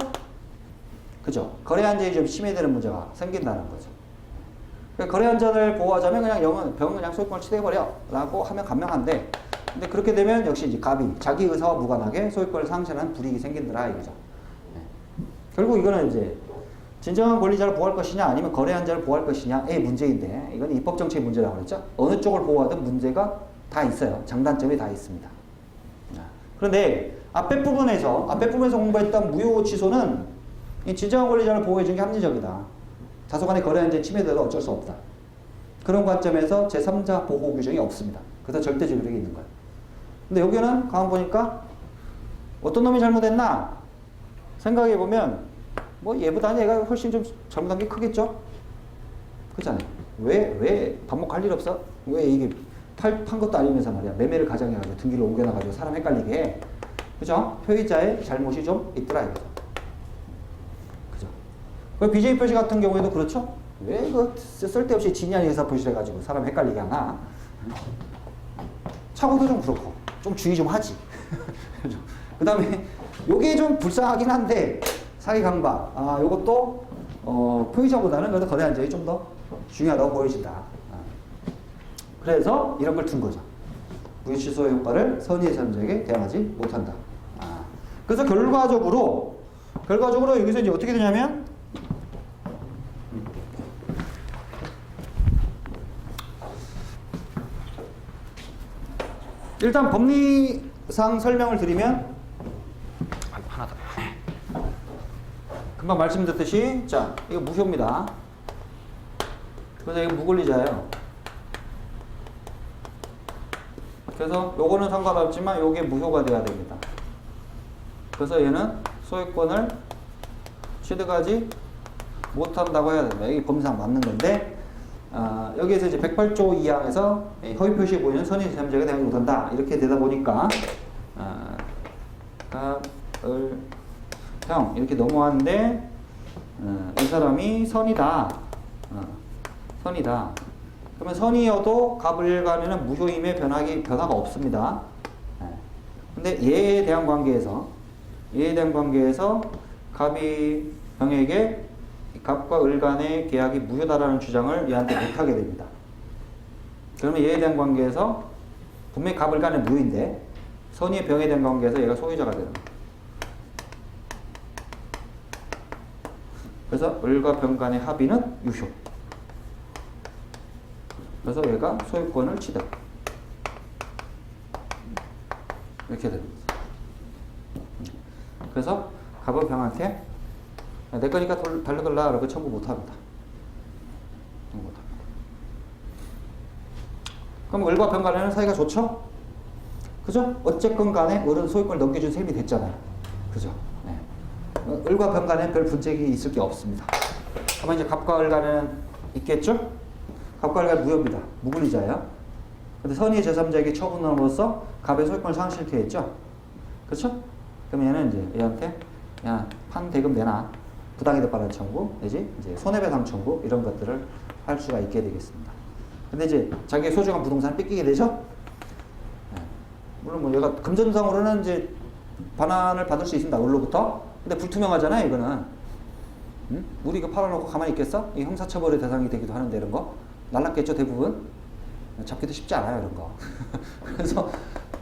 S1: 그죠? 거래 안전이 좀 심해지는 문제가 생긴다는 거죠. 그러니까 거래 안전을 보호하자면 그냥 병은 그냥 소유권을 취득해버려. 라고 하면 간명한데, 근데 그렇게 되면 역시 이제 갑이 자기 의사와 무관하게 소유권을 상실하는 불이익이 생긴더라 이거죠. 네. 결국 이거는 이제 진정한 권리자를 보호할 것이냐 아니면 거래 안전을 보호할 것이냐의 문제인데, 이건 입법 정책의 문제라고 그랬죠. 어느 쪽을 보호하든 문제가 다 있어요. 장단점이 다 있습니다. 그런데 앞에 부분에서 공부했던 무효 취소는 이 진정한 권리자를 보호해주는 게 합리적이다. 다소간의 거래 안전이 침해돼도 어쩔 수 없다. 그런 관점에서 제3자 보호 규정이 없습니다. 그래서 절대적으로 있는 거예요. 근데 여기는 가만 보니까 어떤 놈이 잘못했나 생각해보면 뭐 얘보다는 얘가 훨씬 좀 잘못한 게 크겠죠? 그렇잖아요. 왜 반복할 일 없어? 왜 이게 판 것도 아니면서 말이야. 매매를 가정해가지고 등기를 옮겨놔가지고 사람 헷갈리게 해. 그죠? 표의자의 잘못이 좀 있더라 이거죠. 그죠? 그 BJ 표시 같은 경우에도 그렇죠? 왜 그 쓸데없이 진이한 의사 표시를 해가지고 사람 헷갈리게 하나? 차고도 좀 그렇고 좀 주의 좀 하지. 그 다음에 요게 좀 불쌍하긴 한데 사기 강박. 요것도 표의자보다는 그래도 거래 안전이 좀 더 중요하다고 보여진다. 그래서 이런 걸 둔 거죠. 무효 취소의 효과를 선의의 제3자에게 대항하지 못한다. 그래서 결과적으로 여기서 이제 어떻게 되냐면 일단 법리상 설명을 드리면 하나 더. 금방 말씀드렸듯이 자 이거 무효입니다. 그래서 이거 무권리자예요. 그래서 요거는 상관없지만 요게 무효가 돼야 됩니다. 그래서 얘는 소유권을 취득하지 못한다고 해야 된다. 이게 법리상 맞는 건데 여기에서 이제 108조 2항에서 허위 표시에 보이는 선의 제3자에게 대항하지 못한다. 이렇게 되다 보니까 형 이렇게 넘어왔는데 이 사람이 선이다. 선이다. 그러면 선이어도 갑을 간에는 무효임의 변화가 없습니다. 근데 얘에 대한 관계에서 갑이 병에게 갑과 을 간의 계약이 무효다라는 주장을 얘한테 못하게 됩니다. 그러면 얘에 대한 관계에서 분명히 갑을 간의 무효인데 선의의 병에 대한 관계에서 얘가 소유자가 되는 거예요. 그래서 을과 병 간의 합의는 유효. 그래서 얘가 소유권을 취득. 이렇게 됩니다. 그래서 갑은 병한테 내 거니까 달려달라 라고 청구 못합니다. 그럼 을과 병 간에는 사이가 좋죠? 그죠? 어쨌건 간에 을은 소유권을 넘겨준 셈이 됐잖아요. 그죠? 네. 을과 병 간에는 별 분쟁이 있을 게 없습니다. 다만 이제 갑과 을 간에는 있겠죠? 갑과 을 간은 무효입니다. 무권리자예요. 근데 선의의 제3자에게 처분함으로써 갑의 소유권을 상실케 했죠? 그렇죠? 그럼 얘는 이제 얘한테 야, 판 대금 내놔. 부당이득 발생 청구, 내지 이제 손해배상 청구 이런 것들을 할 수가 있게 되겠습니다. 근데 이제 자기의 소중한 부동산을 뺏기게 되죠? 네. 물론 뭐 얘가 금전상으로는 이제 반환을 받을 수 있습니다. 을로부터. 근데 불투명하잖아요, 이거는. 응? 우리 이거 팔아놓고 가만히 있겠어? 이 형사처벌의 대상이 되기도 하는데 이런 거. 날랐겠죠, 대부분? 잡기도 쉽지 않아요, 이런 거. 그래서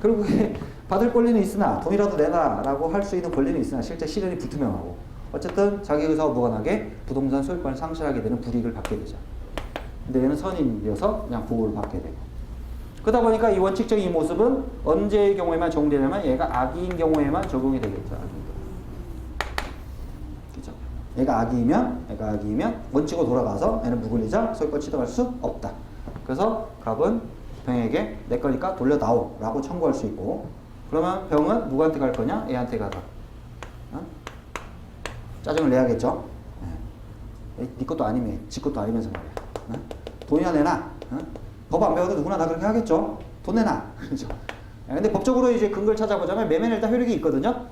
S1: 결국에 받을 권리는 있으나 돈이라도 내놔라고 할 수 있는 권리는 있으나 실제 실현이 불투명하고 어쨌든 자기 의사와 무관하게 부동산 소유권을 상실하게 되는 불이익을 받게 되죠. 근데 얘는 선임이어서 그냥 보호를 받게 되고. 그러다 보니까 이 원칙적인 이 모습은 언제의 경우에만 적용되냐면 얘가 악의인 경우에만 적용이 되겠죠. 그죠? 얘가 악의이면 원칙으로 돌아가서 얘는 무권리자 소유권 취득할 수 없다. 그래서 갑은 병에게 내 거니까 돌려다오 라고 청구할 수 있고, 그러면 병은 누구한테 갈 거냐? 얘한테 가서 짜증을 내야겠죠. 네 것도 아니면 지 것도 아니면서 말이야. 돈이나 내놔. 법 안 배워도 누구나 다 그렇게 하겠죠. 돈 내놔. 그렇죠. 근데 법적으로 이제 근거를 찾아보자면 매매는 일단 효력이 있거든요.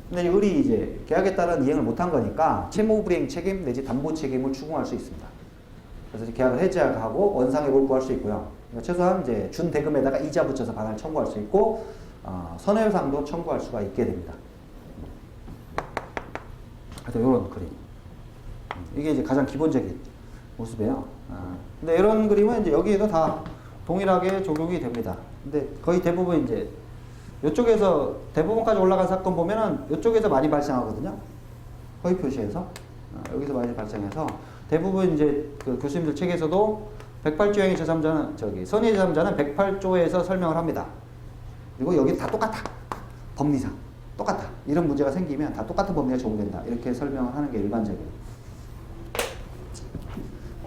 S1: 근데 을이 이제 계약에 따른 이행을 못한 거니까 채무 불이행 책임 내지 담보 책임을 추궁할 수 있습니다. 그래서 계약을 해지하고 원상회복을 구할 수 있고요. 그러니까 최소한 이제 준 대금에다가 이자 붙여서 반환을 청구할 수 있고 손해배상도 청구할 수가 있게 됩니다. 그래서 이런 그림. 이게 이제 가장 기본적인 모습이에요. 근데 이런 그림은 이제 여기에도 다 동일하게 적용이 됩니다. 근데 거의 대부분 이제 이쪽에서 대부분까지 올라간 사건 보면은 이쪽에서 많이 발생하거든요. 허위 표시에서 여기서 많이 발생해서 대부분 이제 그 교수님들 책에서도 108조행의 제3자는 선의 제3자는 108조에서 설명을 합니다. 그리고 여기 다 똑같아. 법리상 똑같아. 이런 문제가 생기면 다 똑같은 법리가 적용된다. 이렇게 설명을 하는 게 일반적이에요.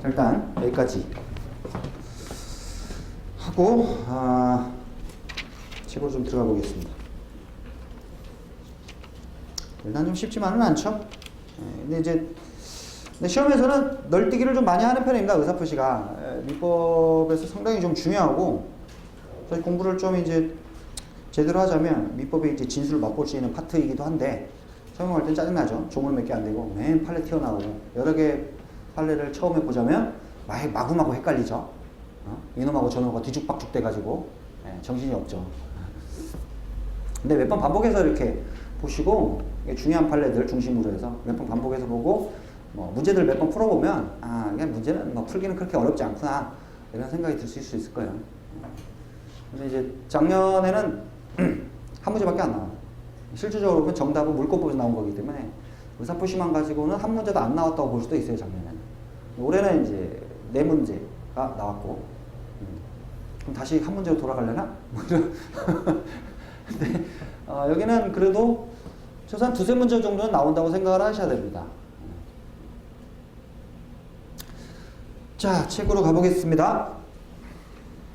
S1: 자, 일단 여기까지 하고 책으로 좀 들어가 보겠습니다. 일단 좀 쉽지만은 않죠. 근데 시험에서는 널뛰기를 좀 많이 하는 편입니다. 의사표시가 민법에서 상당히 좀 중요하고 저희 공부를 좀 이제 제대로 하자면 민법의 이제 진술을 맛볼 수 있는 파트이기도 한데 설명할 땐 짜증나죠. 조물 몇 개 안 되고 맨 판례 튀어나오고 여러 개 판례를 처음에 보자면 마구마구 헷갈리죠. 이놈하고 저놈하고 뒤죽박죽 돼가지고 정신이 없죠. 근데 몇 번 반복해서 이렇게 보시고 중요한 판례들 중심으로 해서 몇 번 반복해서 보고 문제들 몇 번 풀어보면 이게 문제는 풀기는 그렇게 어렵지 않구나 이런 생각이 들 수 있을 거예요. 근데 이제 작년에는 한 문제밖에 안 나와요. 실질적으로 보면 정답은 물권법에서 나온 거기 때문에 의사표시만 가지고는 한 문제도 안 나왔다고 볼 수도 있어요. 작년에는. 올해는 이제 4문제가 나왔고 그럼 다시 한 문제로 돌아가려나? 근데 여기는 그래도 최소한 2-3문제 정도는 나온다고 생각을 하셔야 됩니다. 자, 책으로 가보겠습니다.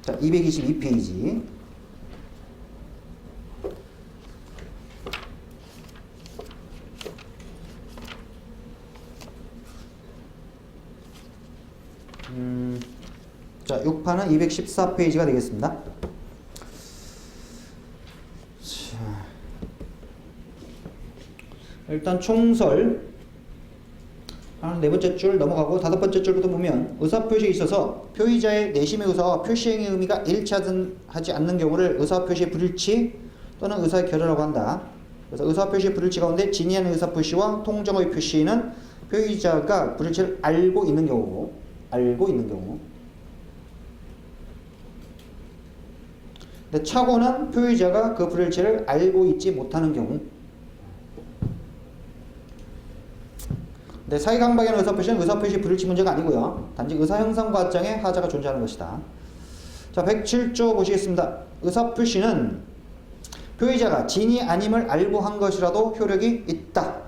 S1: 자, 222페이지. 자, 6판은 214페이지가 되겠습니다. 자, 일단 총설 네 번째 줄 넘어가고 5번째 줄부터 보면 의사표시에 있어서 표의자의 내심의 의사와 표시행의 의미가 일치하지 않는 경우를 의사표시의 불일치 또는 의사의 결여라고 한다. 그래서 의사표시의 불일치 가운데 진의하는 의사표시와 통정의 표시는 표의자가 불일치를 알고 있는 경우고 근데 착오는 표의자가 그 불일치를 알고 있지 못하는 경우. 네, 사이강박에는 의사표시는 의사표시 불일치 문제가 아니고요. 단지 의사형상 과정에 하자가 존재하는 것이다. 자, 107조 보시겠습니다. 의사표시는 표의자가 진이 아님을 알고 한 것이라도 효력이 있다.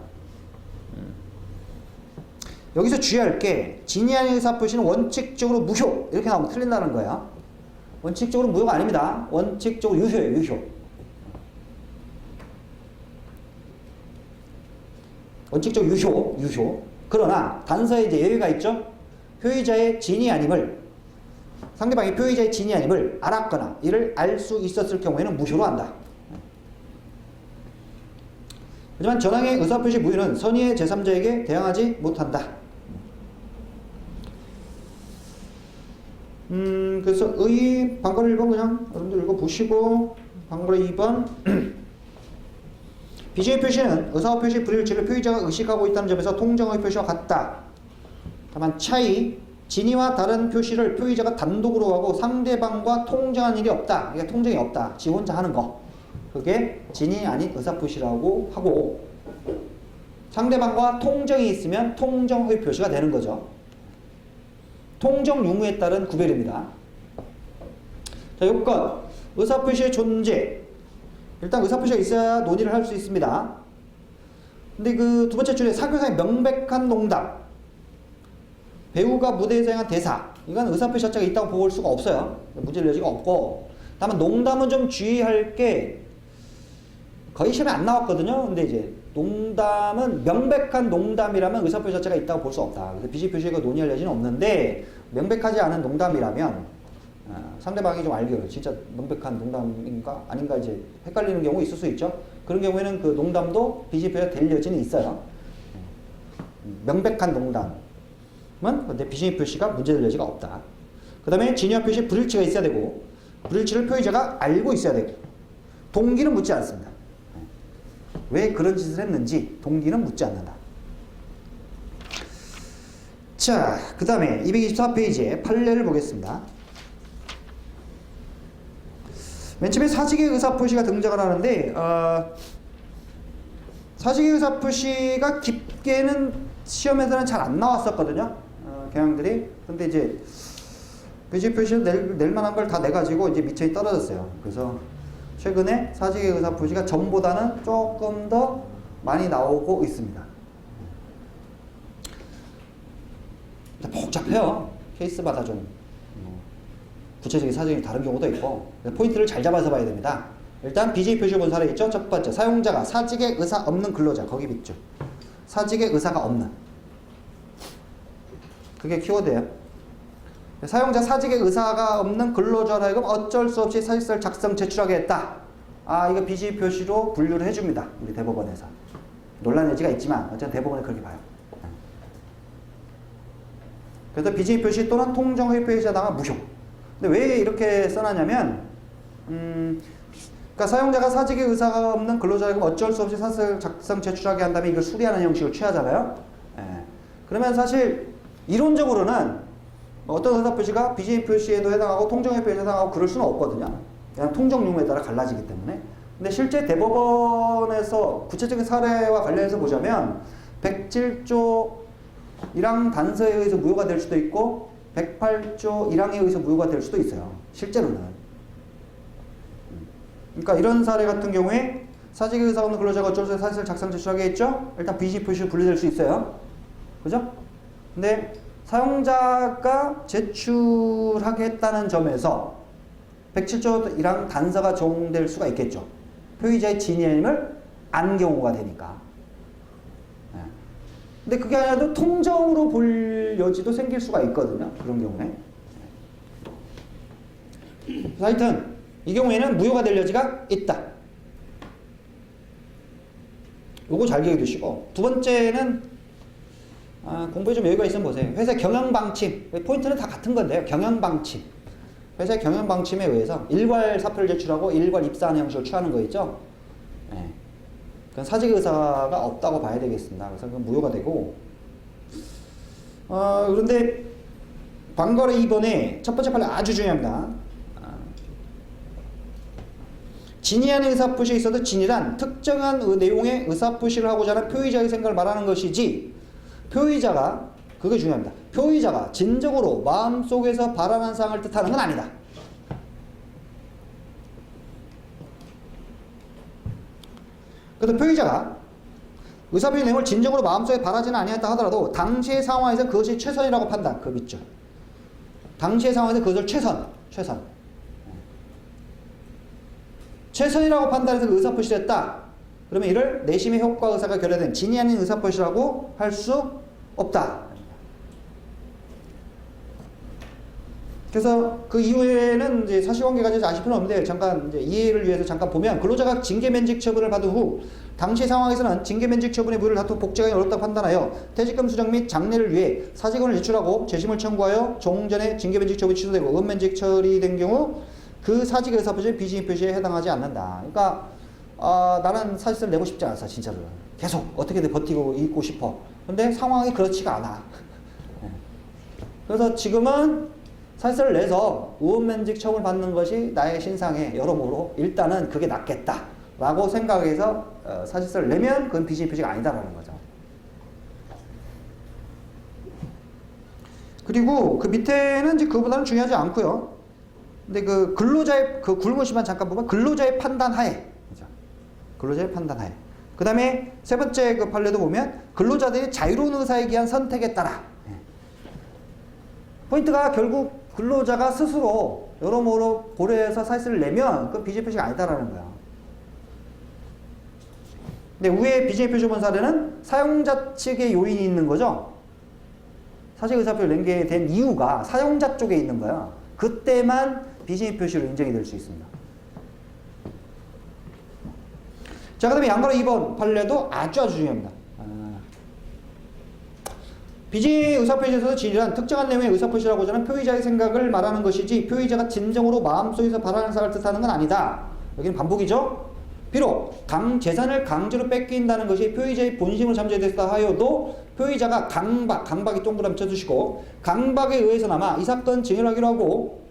S1: 여기서 주의할 게 진이 아닌 의사표시는 원칙적으로 무효 이렇게 나오면 틀린다는 거야. 원칙적으로 무효가 아닙니다. 원칙적으로 유효예요. 유효. 원칙적으로 유효. 그러나 단서에 이제 예외가 있죠. 표의자의 진이 아님을 상대방이 표의자의 진이 아님을 알았거나 이를 알 수 있었을 경우에는 무효로 한다. 하지만 전항의 의사표시 무효는 선의의 제3자에게 대항하지 못한다. 그래서 방거로 1번 그냥 여러분들 읽어보시고 방거로 2번 비진의 표시는 의사와 표시의 불일치를 표의자가 의식하고 있다는 점에서 통정의 표시와 같다. 다만 차이 진의와 다른 표시를 표의자가 단독으로 하고 상대방과 통정한 일이 없다. 그러니까 통정이 없다. 지 혼자 하는 거. 그게 진이 아닌 의사표시라고 하고 상대방과 통정이 있으면 통정의 표시가 되는 거죠. 통정 유무에 따른 구별입니다. 자, 요건 의사표시의 존재. 일단 의사표시가 있어야 논의를 할 수 있습니다. 근데 그 두 번째 줄에 사교사의 명백한 농담. 배우가 무대에서 행한 대사. 이건 의사표시 자체가 있다고 볼 수가 없어요. 문제될 여지가 없고. 다만 농담은 좀 주의할 게 거의 시험에 안 나왔거든요. 근데 이제 농담은 명백한 농담이라면 의사표시 자체가 있다고 볼 수 없다. 그래서 비지표시가 논의할 여지는 없는데 명백하지 않은 농담이라면 상대방이 좀 알기로 진짜 명백한 농담인가 아닌가 이제 헷갈리는 경우 있을 수 있죠. 그런 경우에는 그 농담도 비지표시가 될 여지는 있어요. 명백한 농담은 근데 비지표시가 문제될 여지가 없다. 그 다음에 진위와 표시에 불일치가 있어야 되고 불일치를 표의자가 알고 있어야 되고 동기는 묻지 않습니다. 왜 그런 짓을 했는지 동기는 묻지 않는다. 자, 그 다음에 224페이지에 판례를 보겠습니다. 맨 처음에 사직의 의사표시가 등장을 하는데 사직의 의사표시가 깊게는 시험에서는 잘 안 나왔었거든요. 경향들이. 근데 이제 비지표시를 낼 만한 걸 다 내가지고 이제 미천이 떨어졌어요. 그래서 최근에 사직의 의사표시가 전보다는 조금 더 많이 나오고 있습니다. 복잡해요. 케이스마다 좀 구체적인 사정이 다른 경우도 있고 포인트를 잘 잡아서 봐야 됩니다. 일단 BJ 표시 본 사례 있죠? 첫 번째, 사용자가 사직의 의사 없는 근로자. 거기 있죠. 사직의 의사가 없는. 그게 키워드예요. 사용자 사직의 의사가 없는 근로자라 하여금 어쩔 수 없이 사직서를 작성 제출하게 했다. 이거 BJ 표시로 분류를 해줍니다. 우리 대법원에서. 논란 여지가 있지만 어쨌든 대법원은 그렇게 봐요. 그래서 BJ 표시 또는 통정의 표시자당은 무효. 근데 왜 이렇게 써놨냐면 그러니까 사용자가 사직의 의사가 없는 근로자에게 어쩔 수 없이 사직서를 작성 제출하게 한 다음에 이걸 수리하는 형식을 취하잖아요. 그러면 사실 이론적으로는 어떤 의사표시가 BJ 표시에도 해당하고 통정의 표시에 해당하고 그럴 수는 없거든요. 그냥 통정 유무에 따라 갈라지기 때문에. 근데 실제 대법원에서 구체적인 사례와 관련해서 보자면 107조 1항 단서에 의해서 무효가 될 수도 있고 108조 1항에 의해서 무효가 될 수도 있어요. 실제로는. 그러니까 이런 사례 같은 경우에 사직의 의사 없는 근로자가 어쩔 수 없이 사직서를 작성 제출하게 했죠. 일단 BJ 표시로 분류될 수 있어요. 그죠? 근데 사용자가 제출하게 했다는 점에서 107조 1항 단서가 적용될 수가 있겠죠. 표의자의 진위임을 안 경우가 되니까. 근데 그게 아니라도 통정으로 볼 여지도 생길 수가 있거든요. 그런 경우에. 하여튼 이 경우에는 무효가 될 여지가 있다. 요거 잘 기억해 두시고 두 번째는 공부에 좀 여유가 있으면 보세요. 회사의 경영방침. 포인트는 다 같은 건데요. 경영방침. 회사의 경영방침에 의해서 일괄 사표를 제출하고 일괄 입사하는 형식을 취하는 거 있죠. 그건 사직의 의사가 없다고 봐야 되겠습니다. 그래서 그건 무효가 되고 그런데 방거래 2번에 첫 번째 판례 아주 중요합니다. 진위하는 의사표시에 있어도 진위란 특정한 내용의 의사표시를 하고자 하는 표의자의 생각을 말하는 것이지 표의자가 그게 중요합니다. 표의자가 진정으로 마음속에서 바라는 사항을 뜻하는 건 아니다. 그래서 표의자가 의사표시 내용을 진정으로 마음속에 바라지는 아니했다 하더라도 당시의 상황에서 그것이 최선이라고 판단. 그거 있죠. 당시의 상황에서 그것을 최선이라고 판단해서 그 의사표시를 했다. 그러면 이를 내심의 효과 의사가 결여된 진위 아닌 의사표시라고 할 수 없다. 그래서 그 이후에는 이제 사실관계가 이제 아실 필요는 없는데 잠깐 이제 이해를 위해서 잠깐 보면 근로자가 징계면직 처분을 받은 후 당시 상황에서는 징계면직 처분의 무효를 다투 복제하기 어렵다고 판단하여 퇴직금 수정 및 장례를 위해 사직원을 제출하고 재심을 청구하여 종전에 징계면직 처분이 취소되고 의원면직 처리된 경우 그 사직의 의사표시는 비진위 표시에 해당하지 않는다. 그러니까 나는 사직서를 내고 싶지 않았어. 진짜로. 계속 어떻게든 버티고 있고 싶어. 근데 상황이 그렇지가 않아. 그래서 지금은 사직서를 내서 의원면직 처분을 받는 것이 나의 신상에 여러모로 일단은 그게 낫겠다 라고 생각해서 사직서를 내면 그건 비진위 표시가 아니다라는 거죠. 그리고 그 밑에는 이제 그거보다는 중요하지 않고요. 근데 그 근로자의 그 굵은시만 잠깐 보면 근로자의 판단하에, 그죠? 근로자의 판단하에. 그 다음에 세 번째 그 판례도 보면 근로자들이 자유로운 의사에 기한 선택에 따라. 포인트가 결국 근로자가 스스로 여러모로 고려해서 사직서를 내면 그 비진위 표시가 아니다라는 거야. 근데 위에 비정의 표시본 사례는 사용자 측의 요인이 있는 거죠. 사실 의사표시를 연계된 이유가 사용자 쪽에 있는 거야. 그때만 비정의 표시로 인정이 될 수 있습니다. 자, 그 다음에 양가로 2번 판례도 아주 중요합니다. 비정의 의사표시에서 진이란 특정한 내용의 의사표시라고자 하는 표의자의 생각을 말하는 것이지 표의자가 진정으로 마음속에서 바라는 사를 뜻하는 건 아니다. 여기는 반복이죠. 비록 재산을 강제로 뺏긴다는 것이 표의자의 본심을 잠재됐다 하여도 표의자가 강박이 동그라미 쳐주시고 강박에 의해서나마 이 사건 증여를 하기로 하고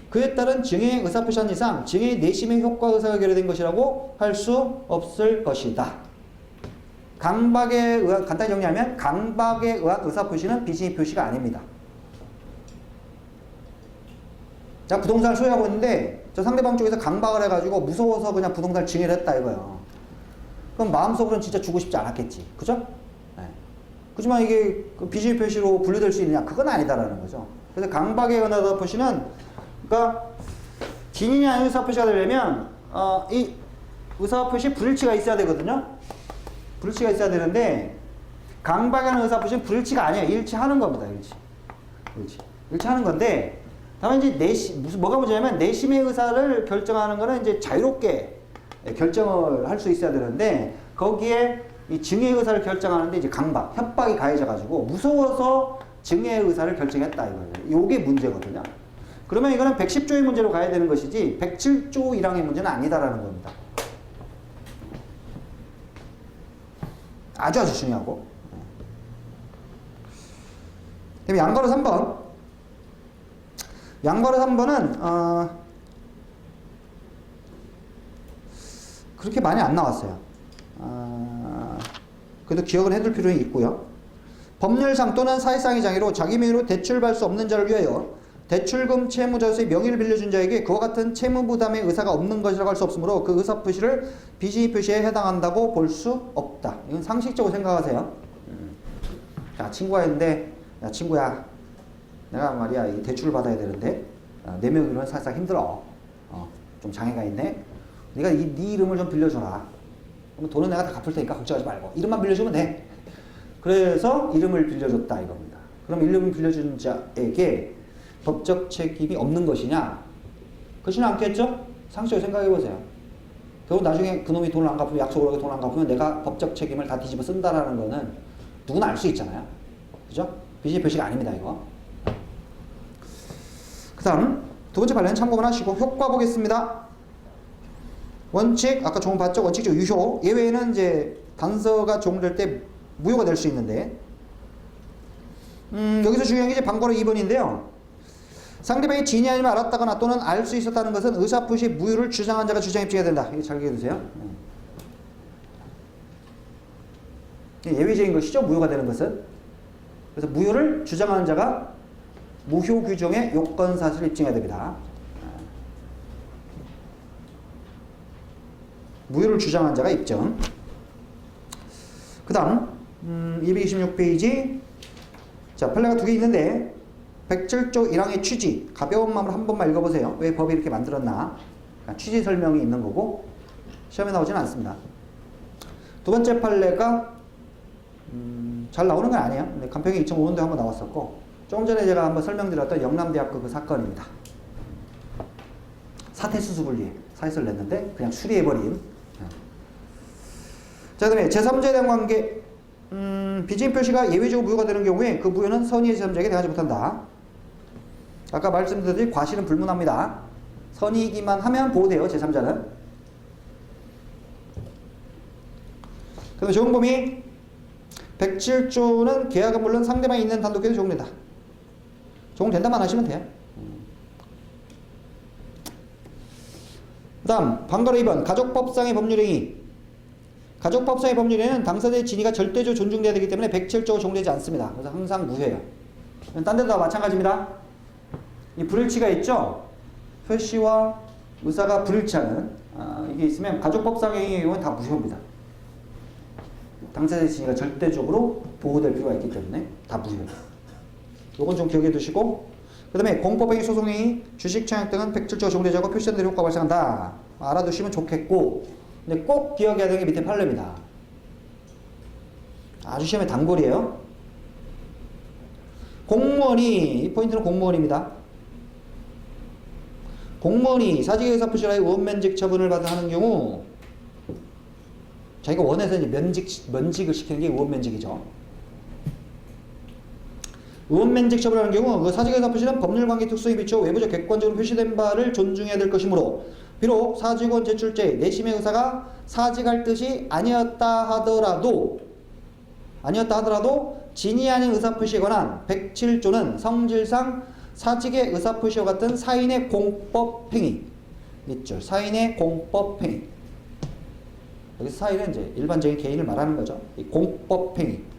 S1: 그에 따른 증여의 의사표시한 이상 증여의 내심의 효과 의사가 결여된 것이라고 할 수 없을 것이다. 강박에 의한, 간단히 정리하면 강박에 의한 의사표시는 비정의 표시가 아닙니다. 자, 부동산을 소유하고 있는데 저 상대방 쪽에서 강박을 해가지고 무서워서 그냥 부동산을 증여를 했다 이거예요. 그럼 마음속으로는 진짜 주고 싶지 않았겠지. 그죠? 네. 그렇지만 이게 비정의 표시로 분류될 수 있느냐? 그건 아니다라는 거죠. 그래서 강박에 의한 의사표시는 그러니까 진인이 아닌 의사표시가 되려면 이 의사표시 불일치가 있어야 되거든요. 불일치가 있어야 되는데 강박에 의한 의사표시는 불일치가 아니에요. 일치하는 겁니다. 일치하는 건데 다만 이제 뭐가 문제냐면 내심의 의사를 결정하는 거는 이제 자유롭게 결정을 할 수 있어야 되는데 거기에 이 증여의 의사를 결정하는데 이제 강박, 협박이 가해져 가지고 무서워서 증여의 의사를 결정했다 이거예요. 요게 문제거든요. 그러면 이거는 110조의 문제로 가야 되는 것이지 107조 1항의 문제는 아니다라는 겁니다. 아주 중요하고. 그다음에 양가로 3번. 양가로 3번은 그렇게 많이 안 나왔어요. 그래도 기억을 해둘 필요는 있고요. 법률상 또는 사회상의 장애로 자기 명의로 대출받을 수 없는 자를 위하여 대출금 채무자로서의 명의를 빌려준 자에게 그와 같은 채무 부담의 의사가 없는 것이라고 할 수 없으므로 그 의사 표시를 비정의 표시에 해당한다고 볼 수 없다. 이건 상식적으로 생각하세요. 야, 친구가 있는데, 야, 친구야, 내가 말이야, 이 대출을 받아야 되는데, 내 명의로는 사실상 힘들어. 좀 장애가 있네. 네가 네 이름을 좀 빌려줘라. 그럼 돈은 내가 다 갚을 테니까 걱정하지 말고. 이름만 빌려주면 돼. 그래서 이름을 빌려줬다 이겁니다. 그럼 이름을 빌려준 자에게 법적 책임이 없는 것이냐? 그렇지는 않겠죠? 상식적으로 생각해보세요. 결국 나중에 그놈이 돈을 안 갚으면, 약속을 하고 돈을 안 갚으면 내가 법적 책임을 다 뒤집어 쓴다라는 거는 누구나 알 수 있잖아요. 그죠? 비정의 표시가 아닙니다, 이거. 그 다음, 두 번째 판례는 참고만 하시고, 효과 보겠습니다. 원칙, 아까 조금 봤죠? 원칙적 유효. 예외에는 이제 단서가 종료될 때 무효가 될 수 있는데, 여기서 중요한 게 이제 방과로 2번인데요. 상대방이 진이 아니면 알았다거나 또는 알 수 있었다는 것은 의사표시 무효를 주장한 자가 주장 입증해야 된다. 이거 잘 기억해두세요. 예외적인 것이죠. 무효가 되는 것은. 그래서 무효를 주장하는 자가 무효 규정의 요건 사실을 입증해야 됩니다. 무효를 주장한 자가 입증. 그 다음 226페이지. 자, 판례가 두 개 있는데 107조 1항의 취지, 가벼운 마음으로 한 번만 읽어보세요. 왜 법이 이렇게 만들었나. 그러니까 취지 설명이 있는 거고 시험에 나오지는 않습니다. 두 번째 판례가 잘 나오는 건 아니에요. 근데 간평이 2005년도에 한번 나왔었고 조금 전에 제가 한번 설명드렸던 영남대학교 그 사건입니다. 사퇴수습을 위해 사유서를 냈는데 그냥 수리해버린. 자, 그 다음에 제3자에 대한 관계. 비정의 표시가 예외적으로 무효가 되는 경우에 그 무효는 선의의 제3자에게 대하지 못한다. 아까 말씀드렸듯이 과실은 불문합니다. 선의이기만 하면 보호돼요, 제3자는. 그래서 적용범위 107조는 계약은 물론 상대방이 있는 단독에도 적용된다. 적용된다만 하시면 돼요. 그 다음 방과로 2번 가족법상의 법률행위. 가족법상의 법률에는 당사자의 진위가 절대적으로 존중돼야 되기 때문에 107조가 적용되지 않습니다. 그래서 항상 무효예요. 딴 데도 다 마찬가지입니다. 이 불일치가 있죠? 표시와 의사가 불일치하는 이게 있으면 가족법상의 경우는 다 무효입니다. 당사자의 진위가 절대적으로 보호될 필요가 있기 때문에 다 무효예요. 요건 좀 기억해 두시고 그 다음에 공법행위, 소송행위, 주식청약 등은 107조가 적용되지 않고 표시된 대로 효과가 발생한다. 알아두시면 좋겠고 근데 꼭 기억해야 되는 게 밑에 판례입니다. 아주 시험의 단골이에요. 공무원이, 이 포인트는 공무원입니다. 공무원이 사직의 의사표시라의 의원면직 처분을 받아 하는 경우, 자기가 원해서 이제 면직을 시키는 게 의원면직이죠. 의원면직 처분을 하는 경우 그 사직의 의사표시는 법률관계 특성에 비추어 외부적 객관적으로 표시된 바를 존중해야 될 것이므로 비록 사직원 제출자의 내심의 의사가 사직할 뜻이 아니었다 하더라도 진의 아닌 의사표시에 관한 107조는 성질상 사직의 의사표시와 같은 사인의 공법행위 있죠. 사인의 공법행위. 여기서 사인은 이제 일반적인 개인을 말하는 거죠. 이 공법행위.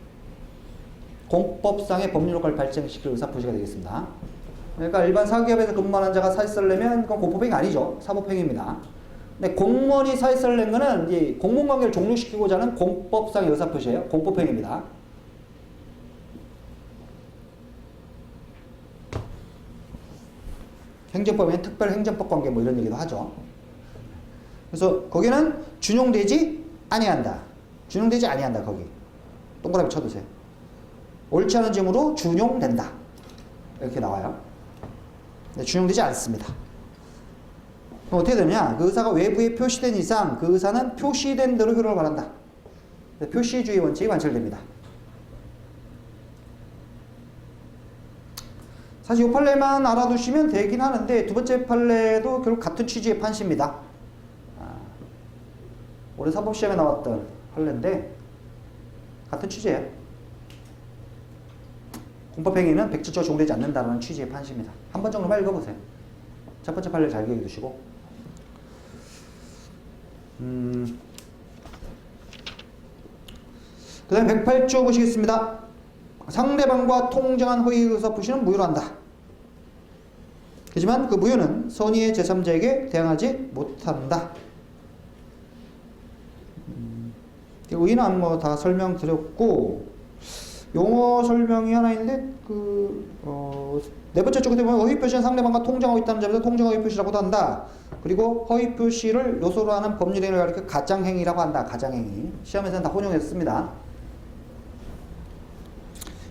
S1: 공법상의 법률 효과를 발생시킬 의사표시가 되겠습니다. 그러니까 일반 사기업에서 근무하는 자가 사직서를 내면 그건 공법행위 아니죠. 사법행위입니다. 근데 공무원이 사직서를 낸 거는 이제 공무관계를 종료시키고자 하는 공법상의 의사표시예요. 공법행위입니다. 행정법에는 특별행정법 관계 뭐 이런 얘기도 하죠. 그래서 거기는 준용되지 아니한다. 준용되지 아니한다. 거기 동그라미 쳐두세요. 옳지 않은 징후로 준용된다. 이렇게 나와요. 네, 준용되지 않습니다. 그럼 어떻게 되느냐? 그 의사가 외부에 표시된 이상 그 의사는 표시된 대로 효력을 발한다. 네, 표시주의 원칙이 관철됩니다. 사실 이 판례만 알아두시면 되긴 하는데 두 번째 판례도 결국 같은 취지의 판시입니다. 올해 사법시험에 나왔던 판례인데 같은 취지예요. 공법행위는 107조가 적용되지 않는다는 취지의 판시입니다. 한 번 정도만 읽어보세요. 첫 번째 판례를 잘 기억해 두시고 그 다음에 108조 보시겠습니다. 상대방과 통정한 허위 의사표시는 무효로 한다. 하지만 그 무효는 선의의 제3자에게 대항하지 못한다. 의의는 뭐 다 설명드렸고 용어 설명이 하나 있는데 네 번째 쪽에 보면 허위 표시는 상대방과 통정하고 있다는 점에서 통정 허위 표시라고도 한다. 그리고 허위 표시를 요소로 하는 법률행위를 가리켜 가장행위라고 한다. 가장행위. 시험에서는 다 혼용했습니다.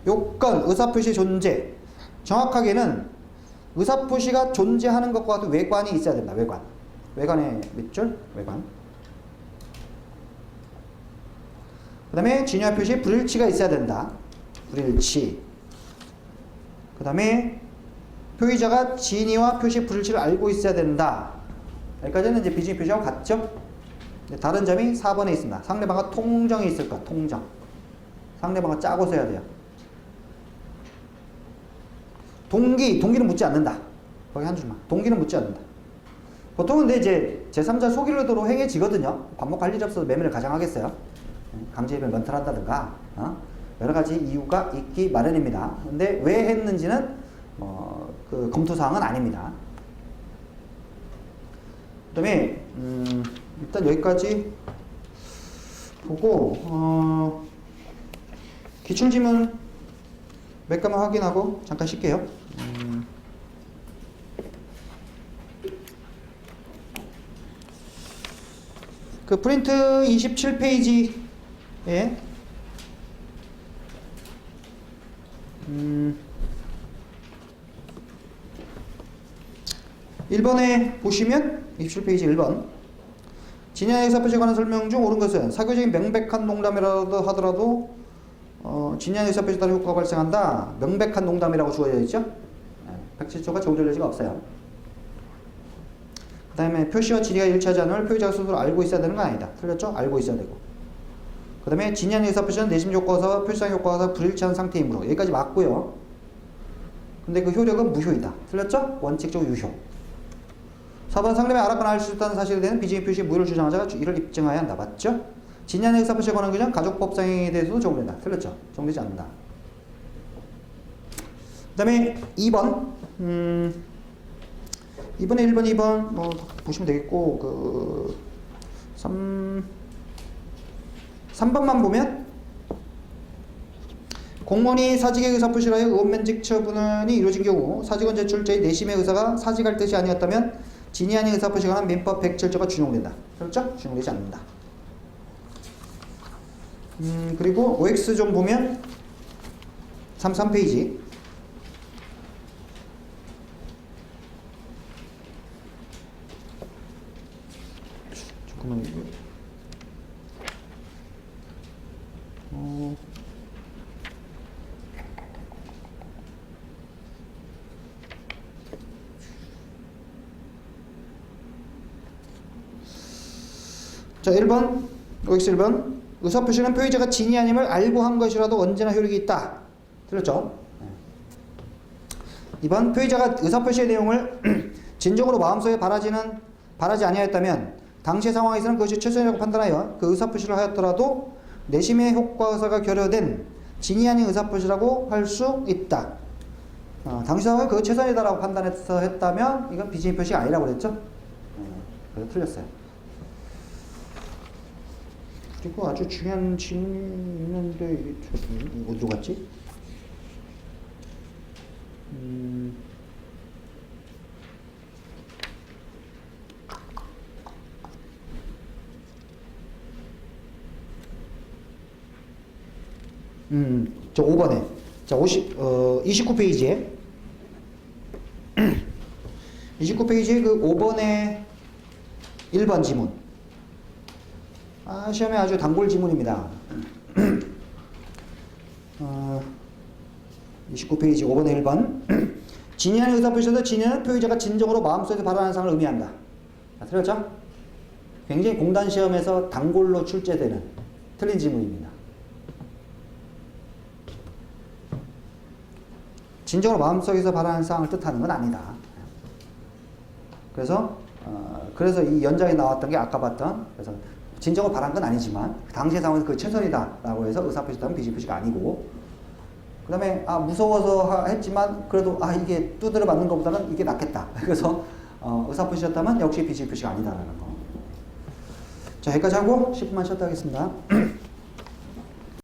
S1: 요건 의사표시 존재. 정확하게는 의사표시가 존재하는 것과 같은 외관이 있어야 된다. 외관. 외관의 몇 줄? 외관. 그 다음에 진유와 표시에 불일치가 있어야 된다. 불일치. 그 다음에 표의자가 진위와 표시 불일치를 알고 있어야 된다. 여기까지는 이제 비진위 표시하고 같죠? 다른 점이 4번에 있습니다. 상대방과 통정이 있을 것. 통정. 상대방과 짜고 써야 돼요. 동기는 묻지 않는다. 거기 한 줄만. 동기는 묻지 않는다. 보통은 근데 이제 제3자 속일 의도로 행해지거든요. 반복할 일이 없어서 매매를 가장하겠어요. 강제입을 면탈한다든가 여러 가지 이유가 있기 마련입니다. 근데 왜 했는지는 그 검토사항은 아닙니다. 그 다음에 일단 여기까지 보고 기출지문 몇 가만 확인하고 잠깐 쉴게요. 그 프린트 27페이지에 1번에 보시면 27페이지 1번 진양의 의사표시에 관한 설명 중 옳은 것은 사교적인 명백한 농담이라도 하더라도 진양의 의사표시에 따른 효과가 발생한다. 명백한 농담이라고 주어져 있죠. 107조가 적용될 여지가 없어요. 그 다음에 표시와 진위가 일치하지 않을 표의자가 스스로 알고 있어야 되는 건 아니다. 틀렸죠? 알고 있어야 되고. 그 다음에 진양의 의사표시는 내심 효과사, 표시상 효과사 불일치한 상태이므로 여기까지 맞고요. 근데 그 효력은 무효이다. 틀렸죠? 원칙적 유효. 4번 상대방이 알았거나 알 수 있다는 사실에 대한 비진위 표시 무효를 주장한 자가 이를 입증해야 한다. 맞죠? 진양의 의사표시에 관한 규정 가족법상에 대해서도 적용된다. 틀렸죠? 적용되지 않는다. 그 다음에 2번 2번에 1번, 2번 뭐 보시면 되겠고 3번만 보면 공무원이 사직의 의사표시라여 의원면직 처분이 이루어진 경우 사직원 제출자의 내심의 의사가 사직할 뜻이 아니었다면 진위 아닌 의사표시에 관한 민법 107조가 준용된다. 그렇죠? 준용되지 않는다. 그리고 OX 좀 보면 33페이지. 잠깐만 이거. 자, 1번, OX 1번. 의사표시는 표의자가 진이 아님을 알고 한 것이라도 언제나 효력이 있다. 틀렸죠? 2번, 표의자가 의사표시의 내용을 진정으로 마음속에 바라지 아니하였다면 당시의 상황에서는 그것이 최선이라고 판단하여 그 의사표시를 하였더라도 내심의 효과 의사가 결여된 진이 아닌 의사표시라고 할 수 있다. 당시 상황에 그거 최선이다라고 판단해서 했다면 이건 비진의 표시가 아니라고 그랬죠? 그래서 틀렸어요. 그리고 아주 중요한 질문이 있는데 어디로 갔지? 저 5번에 자 29페이지에 29페이지에 그 5번에 1번 지문. 시험에 아주 단골 지문입니다. 29페이지 5번에 1번. 진이 아닌 의사표시에서 진이는 표의자가 진정으로 마음속에서 바라는 상을 의미한다. 틀렸죠? 굉장히 공단 시험에서 단골로 출제되는 틀린 지문입니다. 진정으로 마음속에서 바라는 상을 뜻하는 건 아니다. 그래서 이 연장에 나왔던 게 아까 봤던, 그래서 진정으로 바란 건 아니지만 당시의 상황에서 그 최선이다라고 해서 의사표시다면 비진표시가 아니고, 그 다음에 무서워서 했지만 그래도 이게 두드려 맞는 것보다는 이게 낫겠다. 그래서 의사표시였다면 역시 비진표시가 아니다라는 거. 자, 여기까지 하고 10분만 쉬었다 하겠습니다.